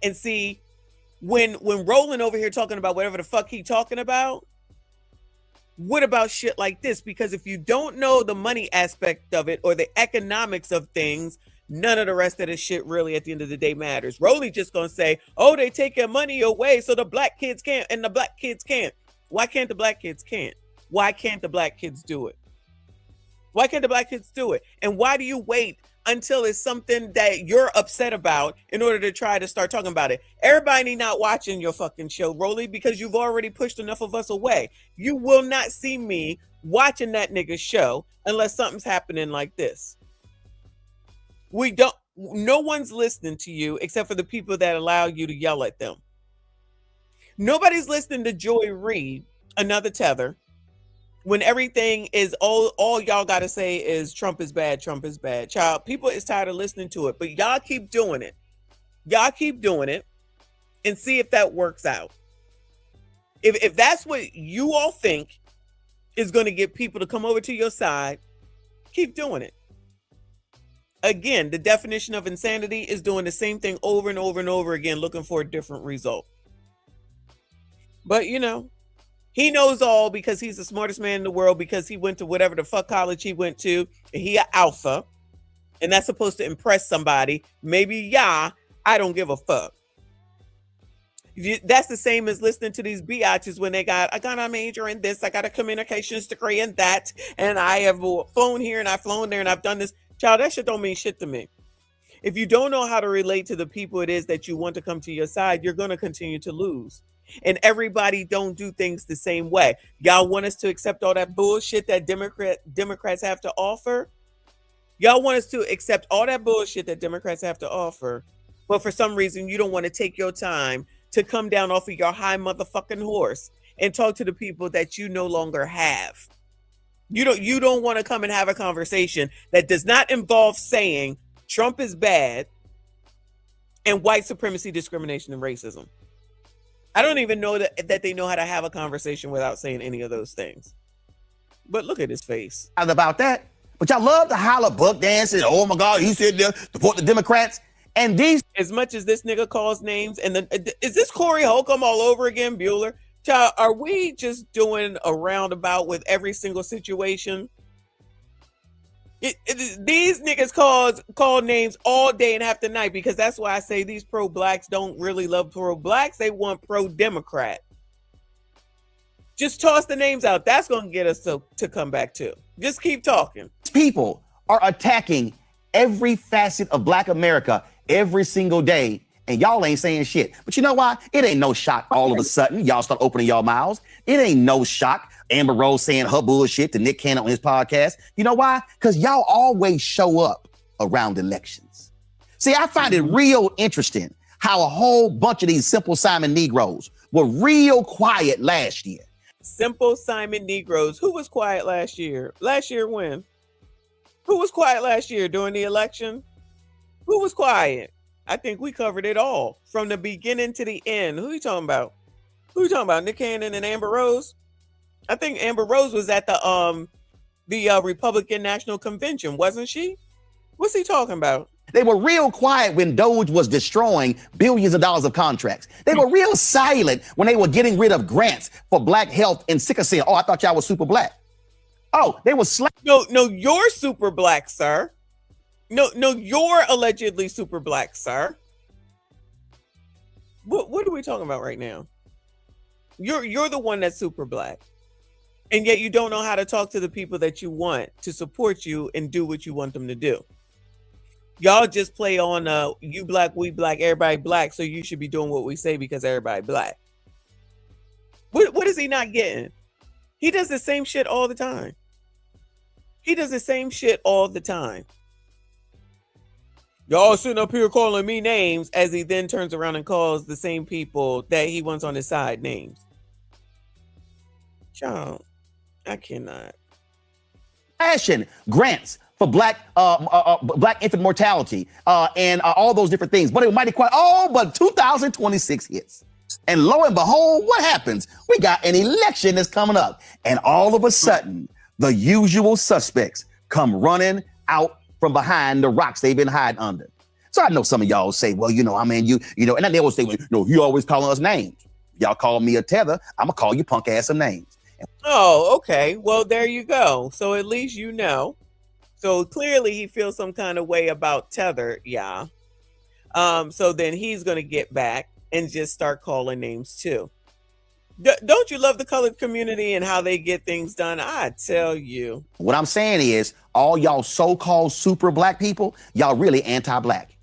Speaker 1: And see, when Roland over here talking about whatever the fuck he talking about, what about shit like this? Because if you don't know the money aspect of it or the economics of things, none of the rest of this shit really at the end of the day matters. Roland just gonna say, oh, they take your money away so the black kids can't and the black kids can't. Why can't the black kids can't? Why can't the black kids do it? Why can't the black kids do it? And why do you wait until it's something that you're upset about in order to try to start talking about it? Everybody not watching your fucking show, Roland, because you've already pushed enough of us away. You will not see me watching that nigga's show unless something's happening like this. No one's listening to you except for the people that allow you to yell at them. Nobody's listening to Joy Reid, another tether, when everything is all y'all got to say is Trump is bad, Trump is bad. Child, people is tired of listening to it, but y'all keep doing it. Y'all keep doing it and see if that works out. If that's what you all think is going to get people to come over to your side, keep doing it. Again, the definition of insanity is doing the same thing over and over and over again, looking for a different result. But, you know, he knows all because he's the smartest man in the world because he went to whatever the fuck college he went to. And he an alpha. And that's supposed to impress somebody. Maybe, yeah, I don't give a fuck. That's the same as listening to these biatches when I got a major in this, I got a communications degree in that, and I have flown here and I've flown there and I've done this. Child, that shit don't mean shit to me. If you don't know how to relate to the people it is that you want to come to your side, you're going to continue to lose. And everybody don't do things the same way. Y'all want us to accept all that bullshit that Democrats have to offer? Y'all want us to accept all that bullshit that Democrats have to offer, but for some reason you don't want to take your time to come down off of your high motherfucking horse and talk to the people that you no longer have. You don't want to come and have a conversation that does not involve saying Trump is bad and white supremacy, discrimination, and racism. I don't even know that they know how to have a conversation without saying any of those things. But look at his face.
Speaker 6: About that. But y'all love to holler buck dancing. Oh my God, he said support the Democrats. And these,
Speaker 1: as much as this nigga calls names, and then is this Corey Holcomb all over again, Bueller? Child, are we just doing a roundabout with every single situation? These niggas call names all day and half the night, because that's why I say these pro-blacks don't really love pro-blacks. They want pro-Democrat. Just toss the names out. That's going to get us to come back to. Just keep talking.
Speaker 6: people are attacking every facet of Black America every single day, and y'all ain't saying shit. But you know why? It ain't no shock all of a sudden y'all start opening your mouths. It ain't no shock Amber Rose saying her bullshit to Nick Cannon on his podcast. You know why? Because y'all always show up around elections. See, I find it real interesting how a whole bunch of these Simple Simon Negroes were real quiet last year.
Speaker 1: Simple Simon Negroes. Who was quiet last year? Last year when? Who was quiet last year during the election? Who was quiet? I think we covered it all from the beginning to the end. Who you talking about? Who you talking about? Nick Cannon and Amber Rose? I think Amber Rose was at the Republican National Convention, wasn't she? What's he talking about?
Speaker 6: They were real quiet when Doge was destroying billions of dollars of contracts. They were real silent when they were getting rid of grants for Black health and sickle cell. Oh, I thought y'all was super Black. Oh, they were
Speaker 1: No, you're super Black, sir. No, you're allegedly super Black, sir. What are we talking about right now? You're the one that's super Black. And yet you don't know how to talk to the people that you want to support you and do what you want them to do. Y'all just play on you Black, we Black, everybody Black, so you should be doing what we say because everybody Black. What is he not getting? He does the same shit all the time. He does the same shit all the time. Y'all sitting up here calling me names as he then turns around and calls the same people that he wants on his side names. Child, I cannot.
Speaker 6: Passion grants for Black infant mortality and all those different things. But it was mighty quiet. Oh, but 2026 hits. And lo and behold, what happens? We got an election that's coming up. And all of a sudden, the usual suspects come running out from behind the rocks they've been hiding under. So I know some of y'all say, well, you know, and then they always say, well, no, he always calling us names. Y'all call me a tether, I'm gonna call you punk ass some names.
Speaker 1: Oh, okay. Well, there you go. So at least you know. So clearly he feels some kind of way about Tether, yeah. So then he's gonna get back and just start calling names too. Don't you love the colored community and how they get things done? I tell you.
Speaker 6: What I'm saying is, all y'all so-called super Black people, y'all really anti-Black.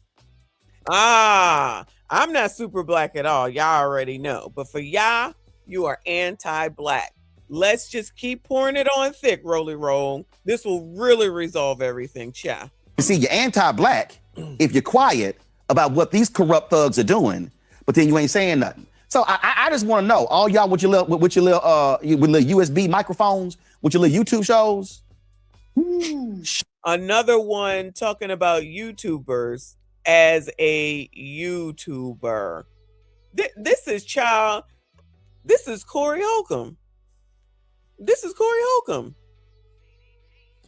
Speaker 1: I'm not super Black at all. Y'all already know. But for y'all, you are anti-Black. Let's just keep pouring it on thick, Rolly Roll. This will really resolve everything, cha.
Speaker 6: You see, you're anti-Black if you're quiet about what these corrupt thugs are doing, but then you ain't saying nothing. So I just want to know, all y'all with your little USB microphones, with your little YouTube shows.
Speaker 1: Another one talking about YouTubers as a YouTuber. This is Corey Holcomb. This is Corey Holcomb.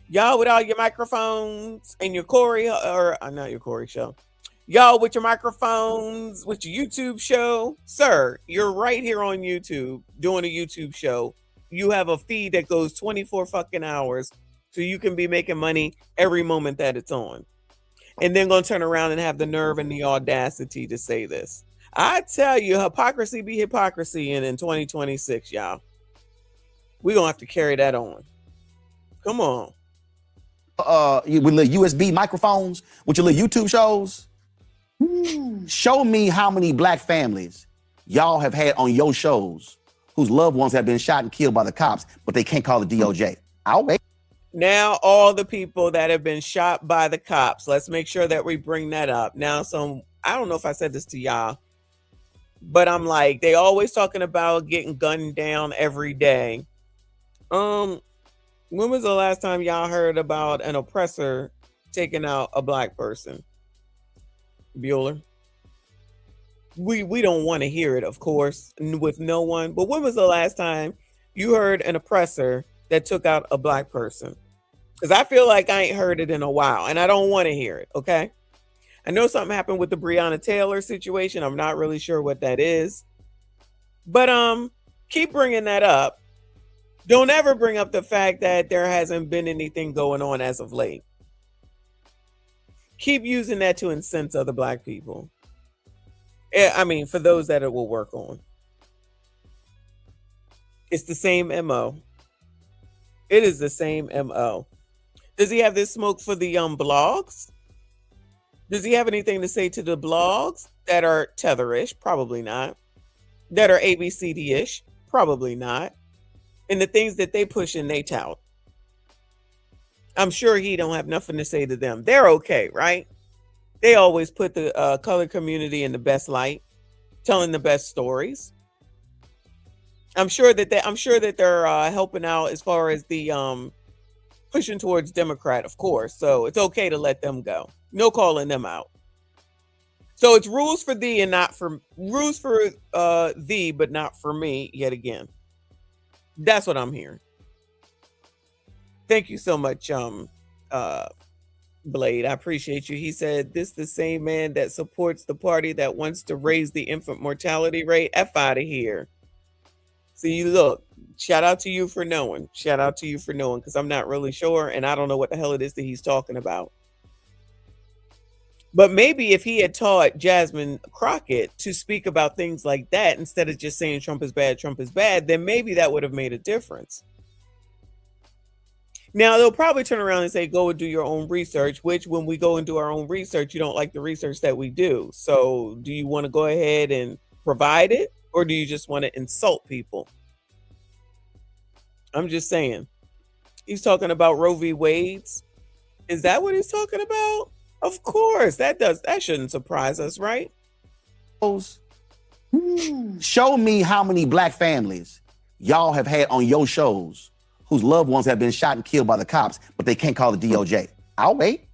Speaker 1: Y'all with all your microphones and your Corey, or not your Corey show. Y'all with your microphones, with your YouTube show. Sir, you're right here on YouTube doing a YouTube show. You have a feed that goes 24 fucking hours, so you can be making money every moment that it's on. And then gonna turn around and have the nerve and the audacity to say this. I tell you, hypocrisy be hypocrisy in 2026, y'all. We're going to have to carry that on. Come on.
Speaker 6: With the USB microphones, with your little YouTube shows. Show me how many black families y'all have had on your shows whose loved ones have been shot and killed by the cops, but they can't call the DOJ. I'll wait.
Speaker 1: Now, all the people that have been shot by the cops, let's make sure that we bring that up. Now, I don't know if I said this to y'all, but I'm like, they always talking about getting gunned down every day. When was the last time y'all heard about an oppressor taking out a black person? Bueller? We don't want to hear it, of course, with no one. But when was the last time you heard an oppressor that took out a black person? Because I feel like I ain't heard it in a while, and I don't want to hear it, okay? I know something happened with the Breonna Taylor situation. I'm not really sure what that is. But keep bringing that up. Don't ever bring up the fact that there hasn't been anything going on as of late. Keep using that to incense other black people. I mean, for those that it will work on. It's the same MO. It is the same MO. Does he have this smoke for the blogs? Does he have anything to say to the blogs that are tetherish? Probably not. That are ABCD-ish? Probably not. And the things that they push and they tout. I'm sure he don't have nothing to say to them. They're okay, right? They always put the colored community in the best light, telling the best stories. I'm sure that they're helping out as far as the pushing towards Democrat, of course. So it's okay to let them go. No calling them out. So it's rules for thee and not for rules for thee, but not for me yet again. That's what I'm hearing. Thank you so much, Blade. I appreciate you. He said, this the same man that supports the party that wants to raise the infant mortality rate. F out of here. See, look, shout out to you for knowing. Shout out to you for knowing, because I'm not really sure, and I don't know what the hell it is that he's talking about. But maybe if he had taught Jasmine Crockett to speak about things like that instead of just saying Trump is bad, then maybe that would have made a difference. Now, they'll probably turn around and say, go and do your own research, which when we go and do our own research, you don't like the research that we do. So do you want to go ahead and provide it, or do you just want to insult people? I'm just saying. He's talking about Roe v. Wade's. Is that what he's talking about? Of course. That shouldn't surprise us, right?
Speaker 6: Show me how many black families y'all have had on your shows whose loved ones have been shot and killed by the cops, but they can't call the DOJ. I'll wait.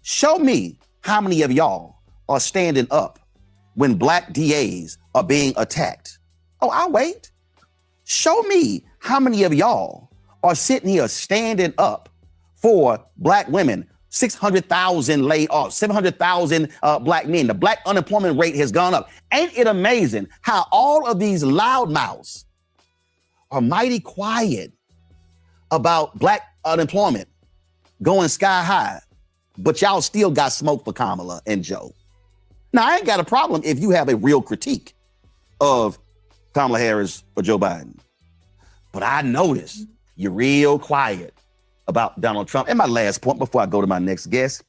Speaker 6: Show me how many of y'all are standing up when black DAs are being attacked. Oh, I'll wait. Show me how many of y'all are sitting here standing up for black women. 600,000 laid off, 700,000 black men. The black unemployment rate has gone up. Ain't it amazing how all of these loudmouths are mighty quiet about black unemployment going sky high, but y'all still got smoke for Kamala and Joe. Now, I ain't got a problem if you have a real critique of Kamala Harris or Joe Biden, but I notice you're real quiet about Donald Trump. And my last point before I go to my next guest,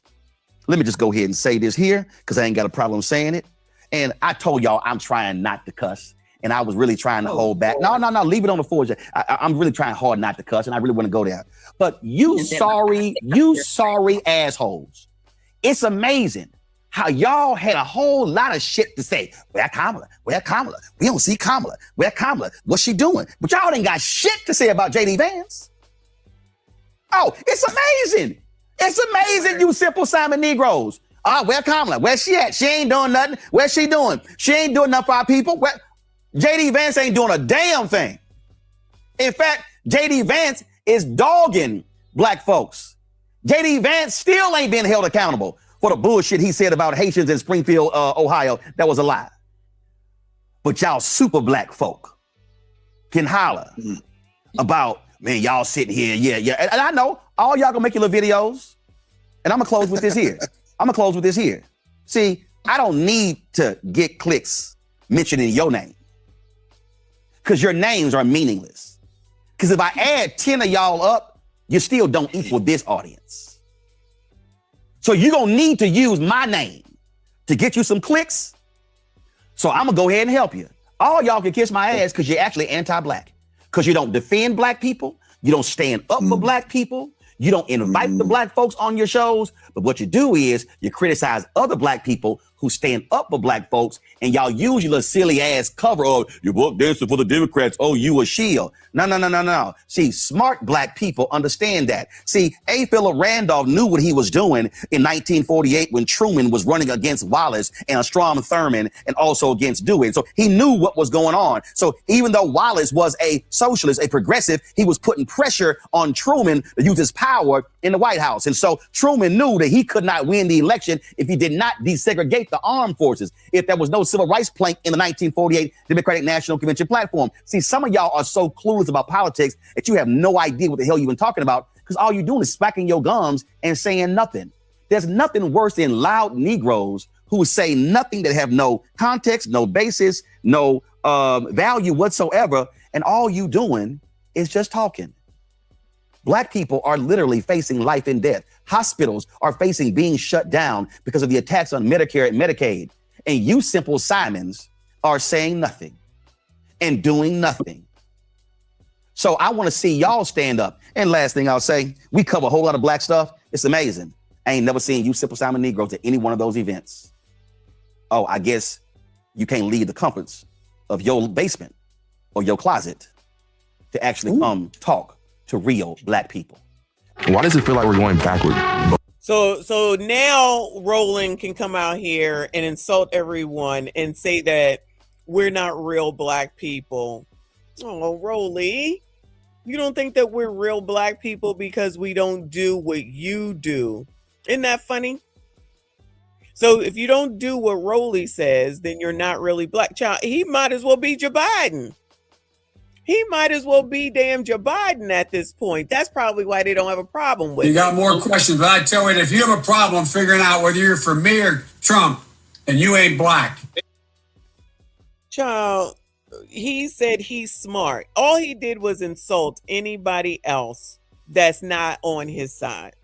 Speaker 6: let me just go ahead and say this here because I ain't got a problem saying it. And I told y'all I'm trying not to cuss, and I was really trying to hold back. No, leave it on the forge. I'm really trying hard not to cuss, and I really want to go there. But you sorry assholes. It's amazing how y'all had a whole lot of shit to say. Where Kamala? Where Kamala? We don't see Kamala. Where Kamala? What's she doing? But y'all ain't got shit to say about J.D. Vance. Oh, it's amazing. It's amazing, you simple Simon Negroes. Where Kamala? Where's she at? She ain't doing nothing. Where's she doing? She ain't doing nothing for our people. J.D. Vance ain't doing a damn thing. In fact, J.D. Vance is dogging black folks. J.D. Vance still ain't being held accountable for the bullshit he said about Haitians in Springfield, Ohio. That was a lie. But y'all super black folk can holler about, man, y'all sitting here, yeah. And I know all y'all gonna make your little videos. And I'm gonna close with this here. See, I don't need to get clicks mentioning your name because your names are meaningless. Because if I add 10 of y'all up, you still don't equal this audience. So you're going to need to use my name to get you some clicks. So I'm going to go ahead and help you. All y'all can kiss my ass because you're actually anti-black. Because you don't defend black people. You don't stand up for black people. You don't invite the black folks on your shows. But what you do is you criticize other black people who stand up for black folks, and y'all use your little silly ass cover of you're book dancing for the Democrats. Oh, you a shield. No. See, smart black people understand that. See, A. Philip Randolph knew what he was doing in 1948 when Truman was running against Wallace and Strom Thurmond and also against Dewey. So he knew what was going on. So even though Wallace was a socialist, a progressive, he was putting pressure on Truman to use his power in the White House. And so Truman knew that he could not win the election if he did not desegregate the armed forces, if there was no civil rights plank in the 1948 Democratic National Convention platform. See, some of y'all are so clueless about politics that you have no idea what the hell you've been talking about because all you're doing is smacking your gums and saying nothing. There's nothing worse than loud Negroes who say nothing, that have no context, no basis, no value whatsoever, and all you doing is just talking. Black people are literally facing life and death. Hospitals are facing being shut down because of the attacks on Medicare and Medicaid. And you simple Simons are saying nothing and doing nothing. So I want to see y'all stand up. And last thing I'll say, we cover a whole lot of black stuff. It's amazing. I ain't never seen you simple Simon Negro to any one of those events. Oh, I guess you can't leave the comforts of your basement or your closet to actually come talk to real black people.
Speaker 7: Why does it feel like we're going backward?
Speaker 1: So now Roland can come out here and insult everyone and say that we're not real black people. Oh, Rolly, you don't think that we're real black people because we don't do what you do? Isn't that funny? So if you don't do what Rolly says, then you're not really black. Child, he might as well be Joe Biden. He might as well be damn Joe Biden at this point. That's probably why they don't have a problem with it.
Speaker 8: You got more questions, but I tell you, if you have a problem figuring out whether you're for me or Trump, and you ain't black.
Speaker 1: Child, he said he's smart. All he did was insult anybody else that's not on his side.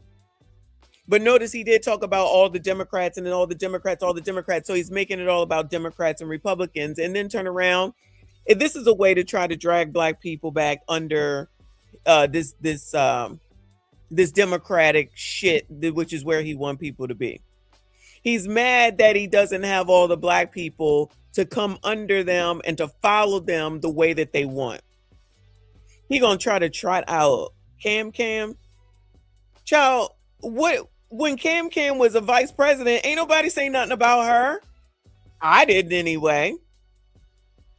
Speaker 1: But notice he did talk about all the Democrats and then all the Democrats. So he's making it all about Democrats and Republicans, and then turn around. If this is a way to try to drag black people back under this democratic shit, which is where he wants people to be. He's mad that he doesn't have all the black people to come under them and to follow them the way that they want. He gonna try to trot out Cam. Child, when Cam was a vice president, ain't nobody say nothing about her. I didn't anyway.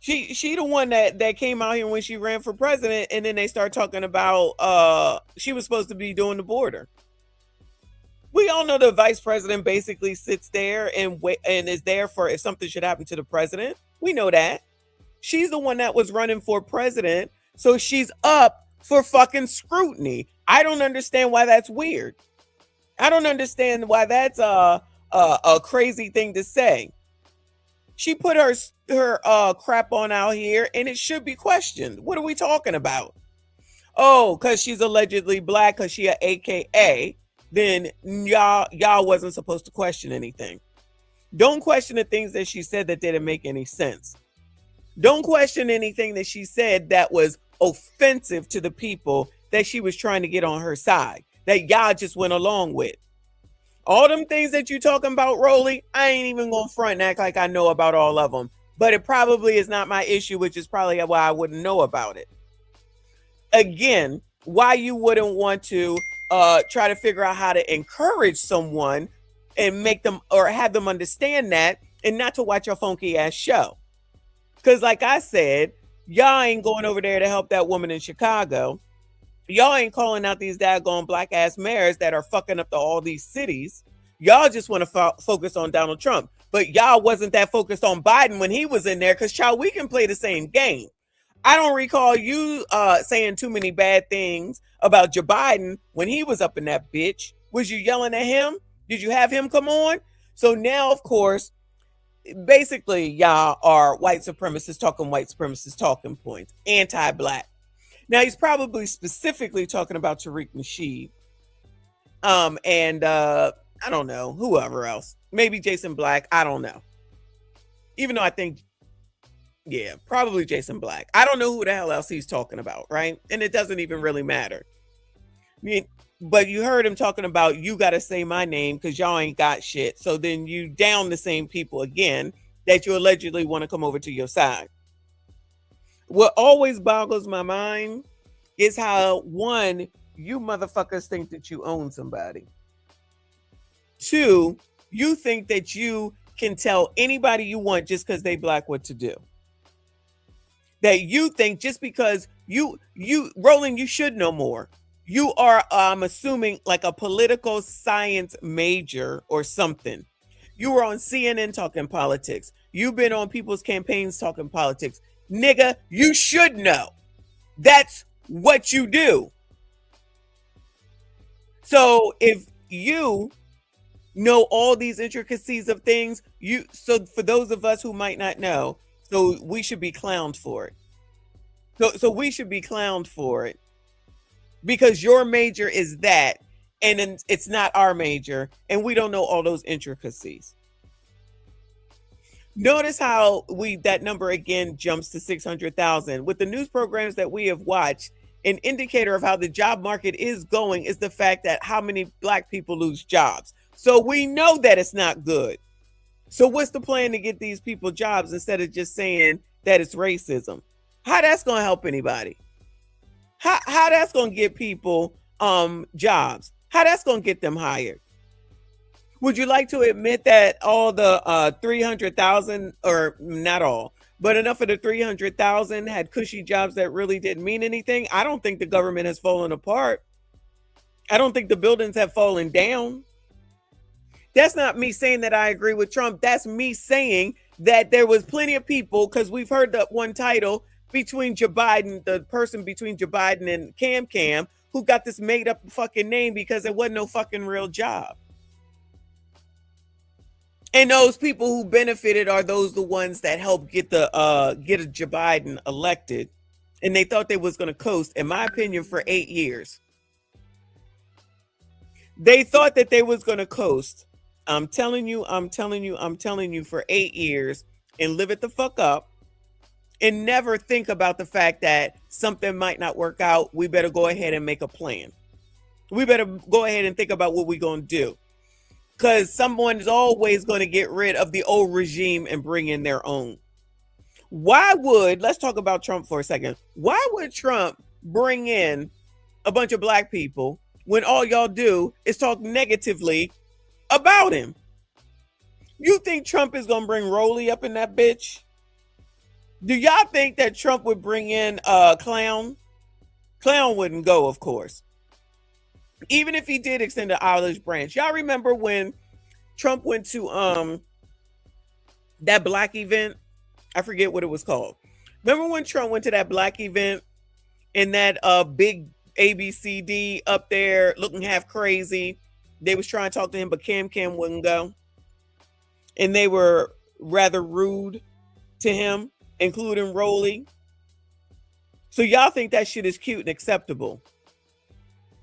Speaker 1: She the one that came out here when she ran for president, and then they start talking about she was supposed to be doing the border. We all know the vice president basically sits there and is there for if something should happen to the president. We know that. She's the one that was running for president, so she's up for fucking scrutiny. I don't understand why that's weird. I don't understand why that's a crazy thing to say. She put her crap on out here, and it should be questioned. What are we talking about? Oh, because she's allegedly black, because she a AKA, then y'all wasn't supposed to question anything. Don't question the things that she said that didn't make any sense. Don't question anything that she said that was offensive to the people that she was trying to get on her side, that y'all just went along with. All them things that you talking about, Rolly, I ain't even gonna front and act like I know about all of them. But it probably is not my issue, which is probably why I wouldn't know about it. Again, why you wouldn't want to try to figure out how to encourage someone and make them or have them understand that, and not to watch your funky ass show. Because like I said, y'all ain't going over there to help that woman in Chicago. Y'all ain't calling out these daggone black ass mayors that are fucking up all these cities. Y'all just want to focus on Donald Trump. But y'all wasn't that focused on Biden when he was in there, because child, we can play the same game. I don't recall you saying too many bad things about Joe Biden when he was up in that bitch. Was you yelling at him? Did you have him come on? So now, of course, basically, y'all are white supremacists talking white supremacist talking points, anti-black. Now, he's probably specifically talking about Tariq Nasheed. And I don't know, whoever else. Maybe Jason Black. I don't know. Even though I think, yeah, probably Jason Black. I don't know who the hell else he's talking about, right? And it doesn't even really matter. I mean, but you heard him talking about, you got to say my name because y'all ain't got shit. So then you down the same people again that you allegedly want to come over to your side. What always boggles my mind is how, one, you motherfuckers think that you own somebody. Two, you think that you can tell anybody you want just because they black what to do. That you think just because you Roland, you should know more. You are, I'm assuming, like a political science major or something. You were on CNN talking politics. You've been on people's campaigns talking politics. Nigga, you should know. That's what you do. So if you know all these intricacies of things, so for those of us who might not know, so we should be clowned for it. So we should be clowned for it because your major is that, and then it's not our major, and we don't know all those intricacies. Notice how that number again jumps to 600,000. With the news programs that we have watched, an indicator of how the job market is going is the fact that how many black people lose jobs. So we know that it's not good. So what's the plan to get these people jobs instead of just saying that it's racism? How that's going to help anybody? How that's going to get people jobs? How that's going to get them hired? Would you like to admit that all the 300,000, or not all, but enough of the 300,000 had cushy jobs that really didn't mean anything? I don't think the government has fallen apart. I don't think the buildings have fallen down. That's not me saying that I agree with Trump. That's me saying that there was plenty of people, because we've heard that one title between Joe Biden, the person between Joe Biden and Cam, who got this made up fucking name because there wasn't no fucking real job. And those people who benefited are the ones that helped get a Joe Biden elected, and they thought they was going to coast, in my opinion, for 8 years. They thought that they was going to coast. I'm telling you, for 8 years, and live it the fuck up, and never think about the fact that something might not work out. We better go ahead and make a plan. We better go ahead and think about what we're going to do. Because someone is always going to get rid of the old regime and bring in their own. Let's talk about Trump for a second. Why would Trump bring in a bunch of black people when all y'all do is talk negatively about him? You think Trump is going to bring Roland up in that bitch? Do y'all think that Trump would bring in a Clown? Clown wouldn't go, of course. Even if he did extend the olive branch. Y'all remember when Trump went to that black event? I forget what it was called. Remember when Trump went to that black event and that big ABCD up there looking half crazy? They was trying to talk to him, but Cam wouldn't go. And they were rather rude to him, including Roland. So y'all think that shit is cute and acceptable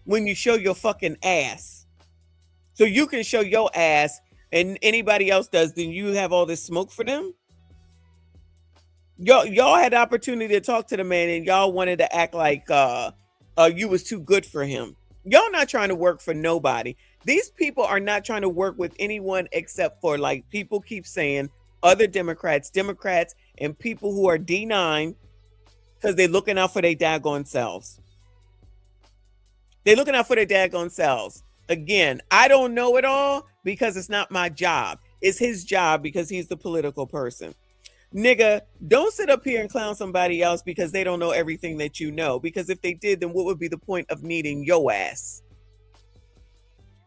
Speaker 1: when you show your fucking ass. So you can show your ass and anybody else does, then you have all this smoke for them? Y'all had the opportunity to talk to the man and y'all wanted to act like you was too good for him. Y'all not trying to work for nobody. These people are not trying to work with anyone except for, like people keep saying, other Democrats, and people who are D9 because they're looking out for their daggone selves. They're looking out for their daggone selves. Again, I don't know it all because it's not my job. It's his job because he's the political person. Nigga, don't sit up here and clown somebody else because they don't know everything that you know. Because if they did, then what would be the point of needing your ass?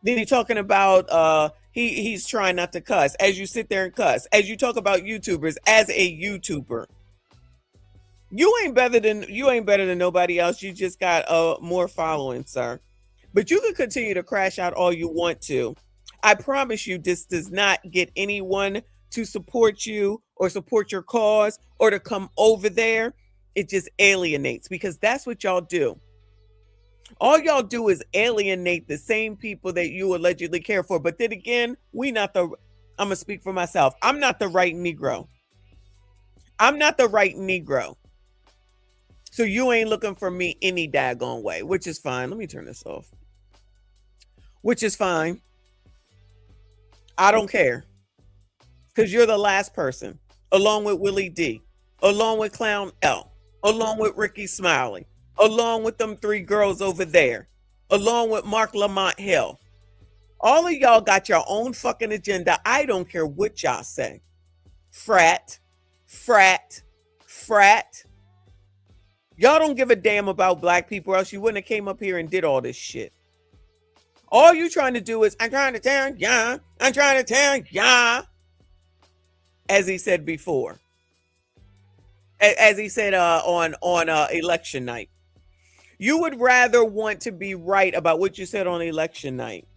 Speaker 1: Then he's talking about he's trying not to cuss. As you sit there and cuss. As you talk about YouTubers as a YouTuber. You ain't better than nobody else. You just got more following, sir. But you can continue to crash out all you want to. I promise you, this does not get anyone to support you or support your cause or to come over there, it just alienates, because that's what y'all do. All y'all do is alienate the same people that you allegedly care for. But then again, I'm going to speak for myself. I'm not the right Negro. I'm not the right Negro. So you ain't looking for me any daggone way, which is fine. Let me turn this off. Which is fine. I don't care. Because you're the last person, along with Willie D, along with Clown L, along with Ricky Smiley, along with them 3 girls over there, along with Mark Lamont Hill. All of y'all got your own fucking agenda. I don't care what y'all say. Frat, frat, frat. Y'all don't give a damn about black people, or else you wouldn't have came up here and did all this shit. All you trying to do is, I'm trying to tell ya, I'm trying to tell ya, as he said before. As he said on election night. You would rather want to be right about what you said on election night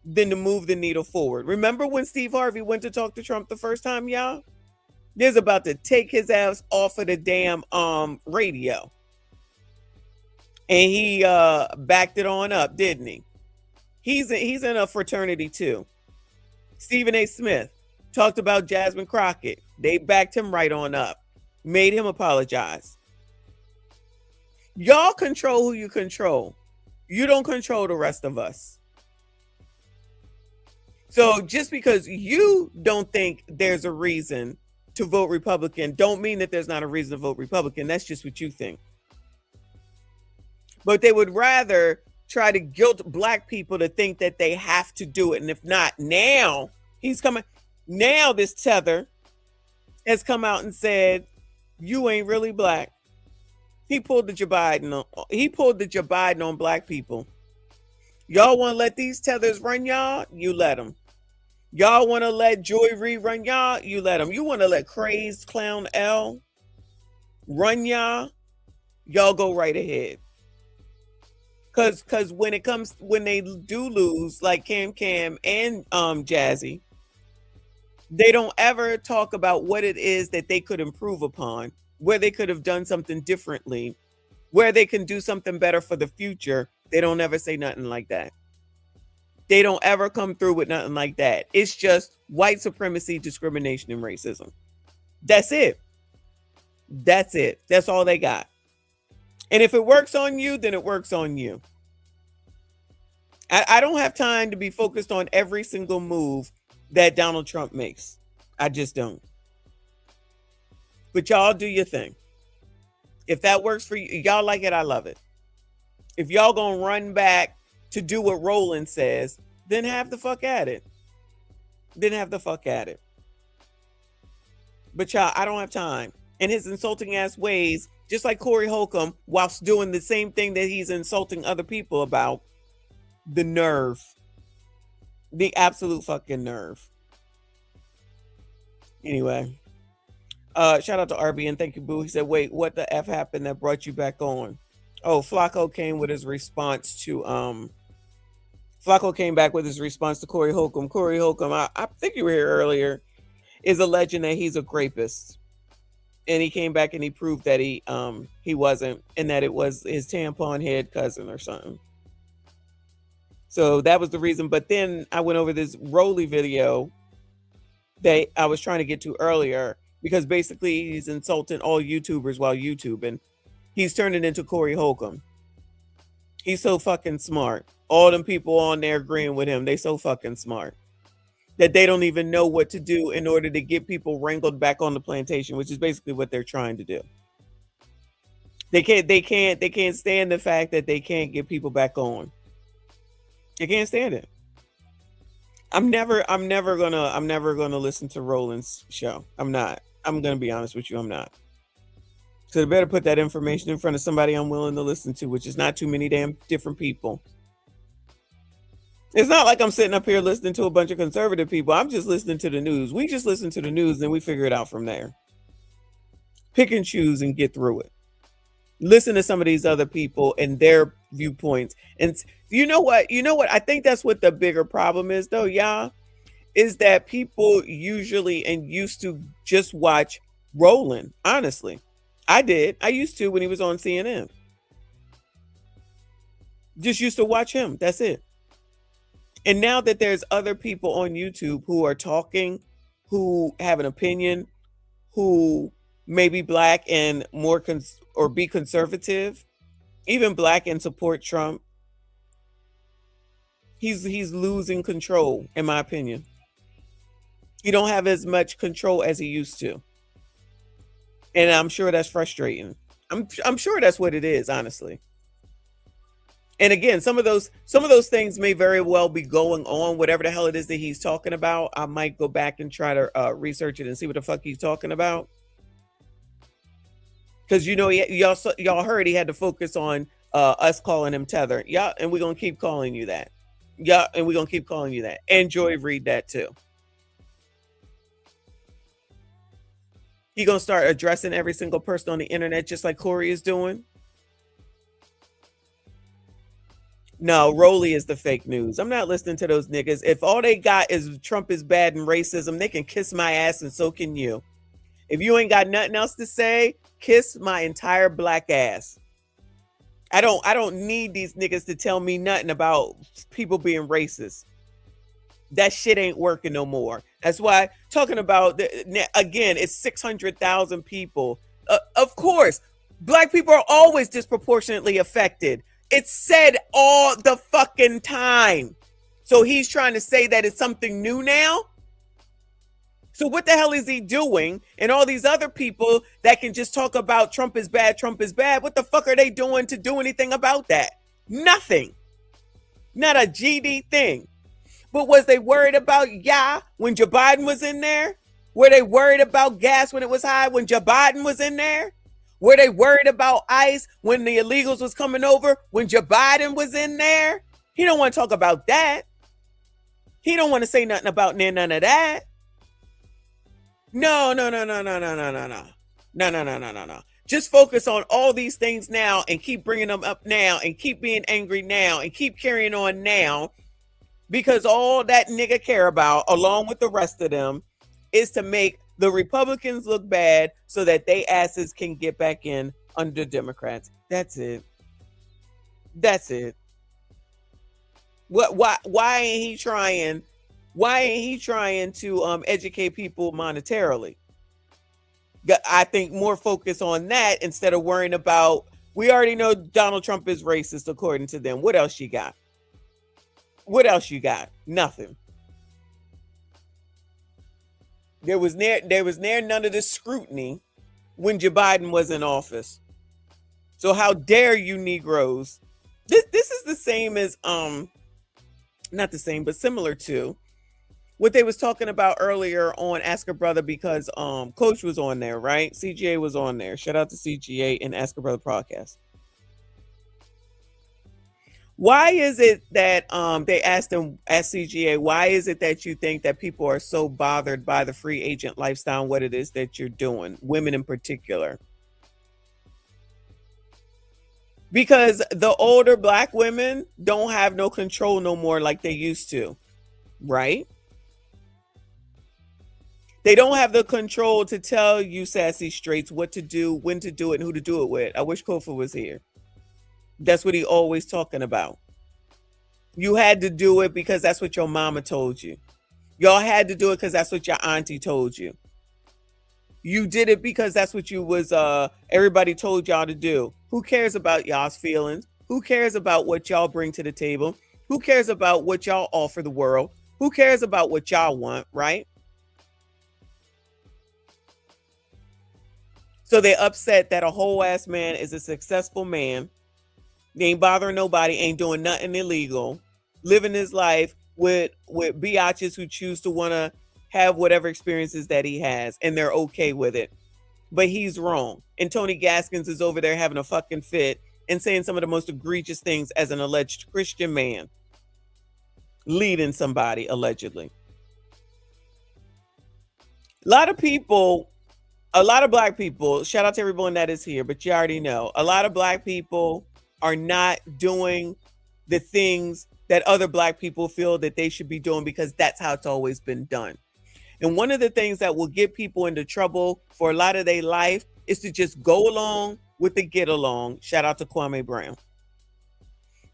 Speaker 1: than to move the needle forward. Remember when Steve Harvey went to talk to Trump the first time, y'all? He's about to take his ass off of the damn radio. And he backed it on up, didn't he? He's in a fraternity too. Stephen A. Smith talked about Jasmine Crockett. They backed him right on up. Made him apologize. Y'all control who you control. You don't control the rest of us. So just because you don't think there's a reason to vote Republican, don't mean that there's not a reason to vote Republican. That's just what you think. But they would rather try to guilt black people to think that they have to do it. And if not, now he's coming. Now this tether has come out and said, you ain't really black. He pulled the Joe Biden on black people. Y'all want to let these tethers run y'all? You let them. Y'all want to let Joy Reid run y'all? You let them. You want to let Crazed Clown L run y'all? Y'all go right ahead. Cause when they do lose, like Cam and Jazzy, they don't ever talk about what it is that they could improve upon, where they could have done something differently, where they can do something better for the future. They don't ever say nothing like that. They don't ever come through with nothing like that. It's just white supremacy, discrimination, and racism. That's it. That's it. That's all they got. And if it works on you, then it works on you. I don't have time to be focused on every single move that Donald Trump makes. I just don't. But y'all do your thing. If that works for you, y'all like it, I love it. If y'all gonna run back to do what Roland says, then have the fuck at it. Then have the fuck at it. But y'all, I don't have time. And his insulting ass ways, just like Corey Holcomb, whilst doing the same thing that he's insulting other people about, the nerve. The absolute fucking nerve. Anyway. Shout out to RB and thank you, Boo. He said, wait, what the F happened that brought you back on? Oh, Flakko came with his response to Flakko came back with his response to Corey Holcomb. Corey Holcomb, I think you were here earlier, is alleging that he's a rapist. And he came back and he proved that he wasn't, and that it was his tampon head cousin or something. So that was the reason. But then I went over this Rolly video that I was trying to get to earlier, because basically he's insulting all YouTubers while YouTubing. He's turning into Corey Holcomb. He's so fucking smart. All them people on there agreeing with him. They so fucking smart that they don't even know what to do in order to get people wrangled back on the plantation, which is basically what they're trying to do. They can't stand the fact that they can't get people back on. They can't stand it. I'm never gonna listen to Roland's show. I'm not. I'm gonna be honest with you. I'm not. So they better put that information in front of somebody I'm willing to listen to, which is not too many damn different people. It's not like I'm sitting up here listening to a bunch of conservative people. I'm just listening to the news. We just listen to the news and then we figure it out from there. Pick and choose and get through it. Listen to some of these other people and their viewpoints. And you know what? I think that's what the bigger problem is, though, y'all, is that people usually and used to just watch Roland. Honestly, I did. I used to when he was on CNN. Just used to watch him. That's it. And now that there's other people on YouTube who are talking, who have an opinion, who may be black and more or be conservative, even black and support Trump, he's losing control, in my opinion. He don't have as much control as he used to. And I'm sure that's frustrating. I'm sure that's what it is, honestly. And again, some of those things may very well be going on, whatever the hell it is that he's talking about. I might go back and try to research it and see what the fuck he's talking about. Because y'all heard he had to focus on us calling him Tether. Yeah, and we're gonna keep calling you that. Yeah, and we're gonna keep calling you that. And Joy read that too. He gonna start addressing every single person on the internet just like Corey is doing. No, Rolly is the fake news. I'm not listening to those niggas. If all they got is Trump is bad and racism, they can kiss my ass and so can you. If you ain't got nothing else to say, kiss my entire black ass. I don't need these niggas to tell me nothing about people being racist. That shit ain't working no more. That's why talking about again, it's 600,000 people. Of course, black people are always disproportionately affected. It's said all the fucking time. So he's trying to say that it's something new now. So what the hell is he doing? And all these other people that can just talk about Trump is bad, what the fuck are they doing to do anything about that? Nothing. Not a GD thing. But was they worried about when Joe Biden was in there? Were they worried about gas when it was high when Joe Biden was in there? Were they worried about ICE when the illegals was coming over when Joe Biden was in there? He don't want to talk about that. He don't want to say nothing about none of that. No. Just focus on all these things now and keep bringing them up now and keep being angry now and keep carrying on now, because all that nigga care about, along with the rest of them, is to make the Republicans look bad so that they asses can get back in under Democrats. That's it. That's it. Why ain't he trying? Why ain't he trying to educate people monetarily? I think more focus on that instead of worrying about, we already know Donald Trump is racist according to them. What else you got? What else you got? Nothing. There was near none of this scrutiny when Joe Biden was in office. So how dare you Negroes? This is the same as not the same, but similar to what they was talking about earlier on Ask a Brother, because Coach was on there, right? CGA was on there. Shout out to CGA and Ask a Brother podcast. Why is it that they asked CGA, why is it that you think that people are so bothered by the free agent lifestyle and what it is that you're doing, women in particular? Because the older black women don't have no control no more like they used to, right? They don't have the control to tell you sassy straights what to do, when to do it, and who to do it with. I wish Kofa was here. That's what he always talking about. You had to do it because that's what your mama told you. Y'all had to do it because that's what your auntie told you. You did it because that's what you was everybody told y'all to do. Who cares about y'all's feelings? Who cares about what y'all bring to the table? Who cares about what y'all offer the world? Who cares about what y'all want, right? So they're upset that a whole ass man is a successful man. They ain't bothering nobody, ain't doing nothing illegal, living his life with biatches who choose to want to have whatever experiences that he has, and they're okay with it. But he's wrong. And Tony Gaskins is over there having a fucking fit and saying some of the most egregious things as an alleged Christian man, leading somebody, allegedly. A lot of black people, shout out to everyone that is here, but you already know, a lot of black people are not doing the things that other Black people feel that they should be doing because that's how it's always been done. And one of the things that will get people into trouble for a lot of their life is to just go along with the get along. Shout out to Kwame Brown.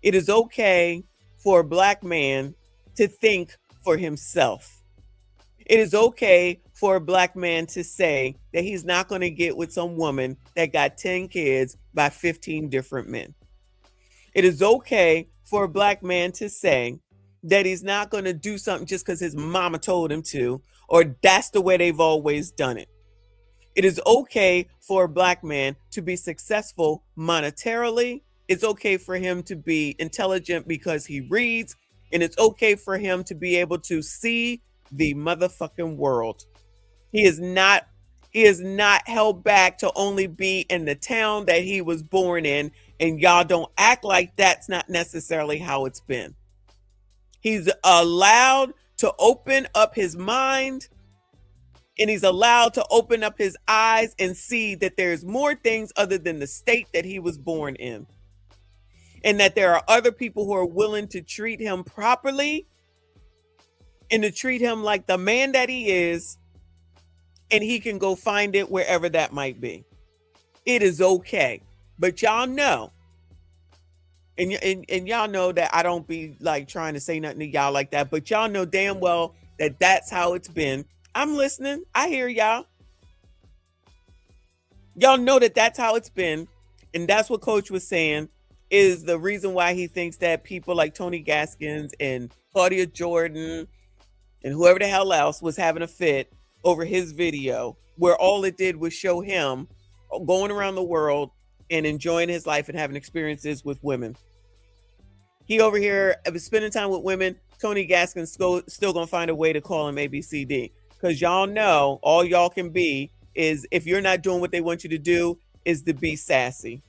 Speaker 1: It is okay for a Black man to think for himself. It is okay for a Black man to say that he's not going to get with some woman that got 10 kids by 15 different men. It is okay for a Black man to say that he's not going to do something just because his mama told him to, or that's the way they've always done it. It is okay for a Black man to be successful monetarily. It's okay for him to be intelligent because he reads, and it's okay for him to be able to see the motherfucking world. He is not held back to only be in the town that he was born in, and y'all don't act like that's not necessarily how it's been. He's allowed to open up his mind, and he's allowed to open up his eyes and see that there's more things other than the state that he was born in. And that there are other people who are willing to treat him properly and to treat him like the man that he is, and he can go find it wherever that might be. It is okay. But y'all know, and y'all know that I don't be like trying to say nothing to y'all like that, but y'all know damn well that that's how it's been. I'm listening. I hear y'all. Y'all know that that's how it's been. And that's what Coach was saying is the reason why he thinks that people like Tony Gaskins and Claudia Jordan and whoever the hell else was having a fit over his video, where all it did was show him going around the world and enjoying his life and having experiences with women. He over here spending time with women. Tony Gaskins still gonna find a way to call him ABCD, because y'all know all y'all can be is, if you're not doing what they want you to do, is to be sassy.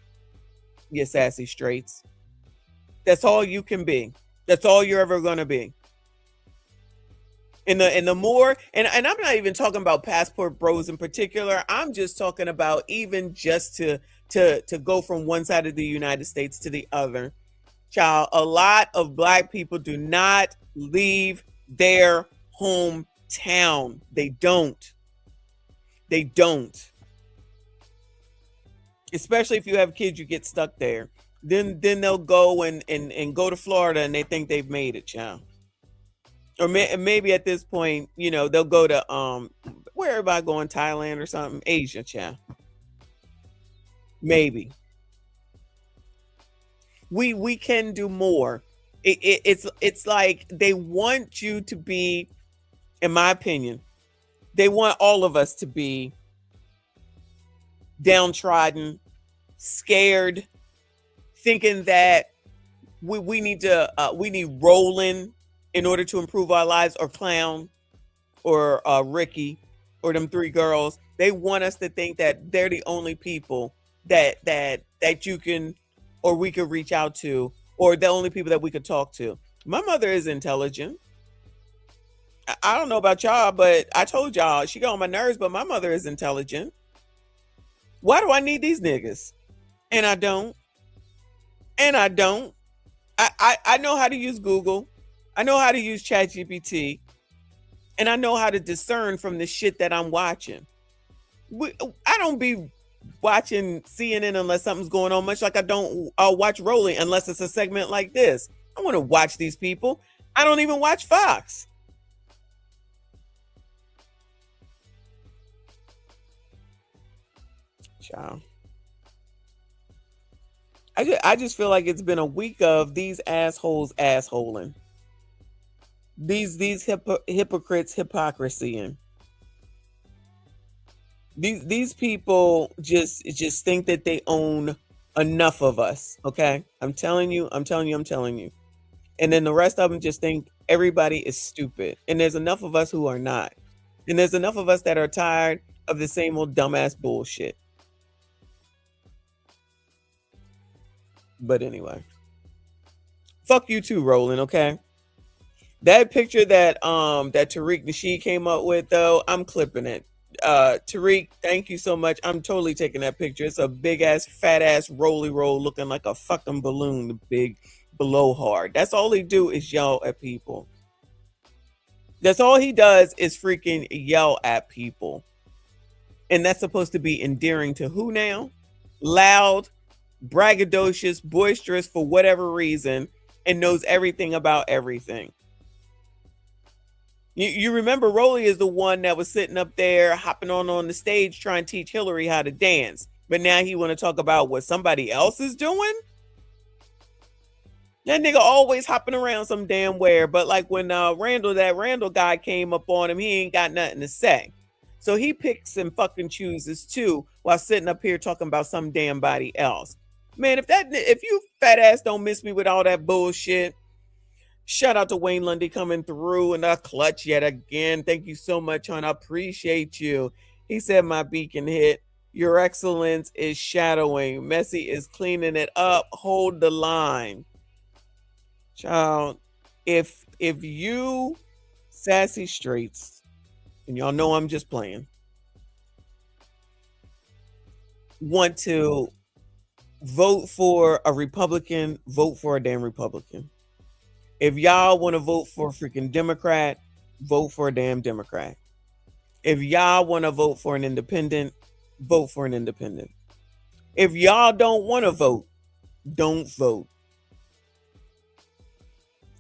Speaker 1: You sassy straights. That's all you can be. That's all you're ever gonna be. And the more, and I'm not even talking about passport bros in particular. I'm just talking about even just to go from one side of the United States to the other. Child, a lot of Black people do not leave their hometown. They don't. They don't. Especially if you have kids, you get stuck there. Then they'll go and go to Florida and they think they've made it, child. Or maybe at this point, you know, they'll go to where everybody going, Thailand or something, Asia, child. Maybe. We can do more. It's like they want you to be, in my opinion, they want all of us to be downtrodden, scared, thinking that we need Roland in order to improve our lives, or Clown, or Ricky, or them three girls. They want us to think that they're the only people that you can, or we could reach out to, or the only people that we could talk to. My mother is intelligent. I don't know about y'all, but I told y'all she got on my nerves, but my mother is intelligent. Why do I need these niggas? And I don't. I know how to use Google. I know how to use ChatGPT. And I know how to discern from the shit that I'm watching. I don't be watching CNN unless something's going on, much like I'll watch Roland unless it's a segment like this. I want to watch these people. I don't even watch Fox. Child. I just feel like it's been a week of these assholes assholing. These hypocrites hypocrisying. These people just think that they own enough of us. Okay, I'm telling you. And then the rest of them just think everybody is stupid. And there's enough of us who are not. And there's enough of us that are tired of the same old dumbass bullshit. But anyway, fuck you too, Roland. Okay, that picture that Tariq Nasheed came up with, though, I'm clipping it. Tariq, thank you so much. I'm totally taking that picture. It's a big ass, fat ass, roly roll looking like a fucking balloon. The blowhard. That's all he do is yell at people. That's all he does is freaking yell at people. And that's supposed to be endearing to who now? Loud, braggadocious, boisterous for whatever reason, and knows everything about everything. You remember Rolly is the one that was sitting up there hopping on the stage trying to teach Hillary how to dance. But now he want to talk about what somebody else is doing? That nigga always hopping around some damn where. But like when that Randall guy came up on him, he ain't got nothing to say. So he picks and fucking chooses too while sitting up here talking about some damn body else. Man, if you fat ass don't miss me with all that bullshit. Shout out to Wayne Lundy coming through in a clutch yet again. Thank you so much, hon. I appreciate you. He said my beacon hit. Your excellence is shadowing. Messi is cleaning it up. Hold the line. Child, if you sassy straights, and y'all know I'm just playing, want to vote for a Republican, vote for a damn Republican. If y'all want to vote for a freaking Democrat, vote for a damn Democrat. If y'all want to vote for an independent, vote for an independent. If y'all don't want to vote, don't vote.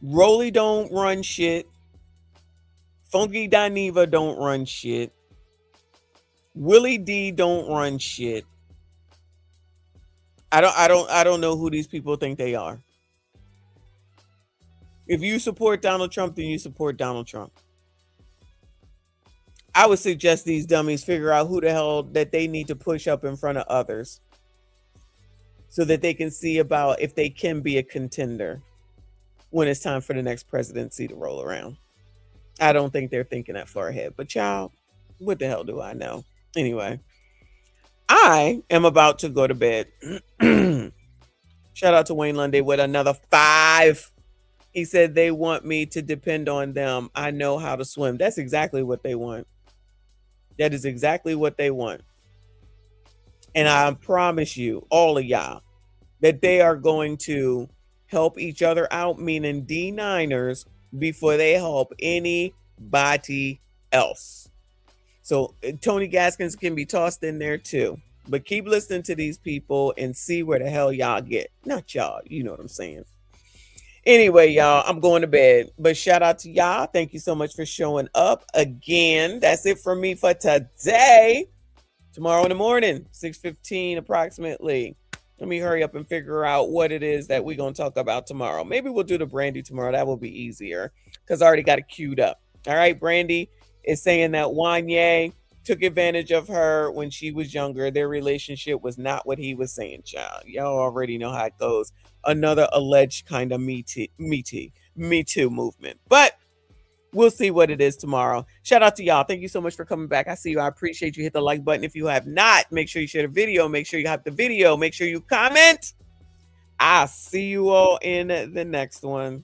Speaker 1: Rolly don't run shit. Funky Dineva don't run shit. Willie D don't run shit. I don't know who these people think they are. If you support Donald Trump, then you support Donald Trump. I would suggest these dummies figure out who the hell that they need to push up in front of others so that they can see about if they can be a contender when it's time for the next presidency to roll around. I don't think they're thinking that far ahead, but y'all, what the hell do I know? Anyway, I am about to go to bed. Shout out to Wayne Lundy with another 5. He said they want me to depend on them. I know how to swim. That's exactly what they want. That is exactly what they want. And I promise you, all of y'all, that they are going to help each other out, meaning D9ers, before they help anybody else. So Tony Gaskins can be tossed in there too. But keep listening to these people and see where the hell y'all get. Not y'all, you know what I'm saying. Anyway, y'all, I'm going to bed. But shout out to y'all. Thank you so much for showing up again. That's it for me for today. Tomorrow in the morning, 6:15 approximately. Let me hurry up and figure out what it is that we're going to talk about tomorrow. Maybe we'll do the Brandy tomorrow. That will be easier because I already got it queued up. All right, Brandy is saying that Wanye took advantage of her when she was younger. Their relationship was not what he was saying, child. Y'all already know how it goes. Another alleged kind of Me Too movement. But we'll see what it is tomorrow. Shout out to y'all. Thank you so much for coming back. I see you. I appreciate you. Hit the like button if you have not. Make sure you share the video. Make sure you have the video. Make sure you comment. I'll see you all in the next one.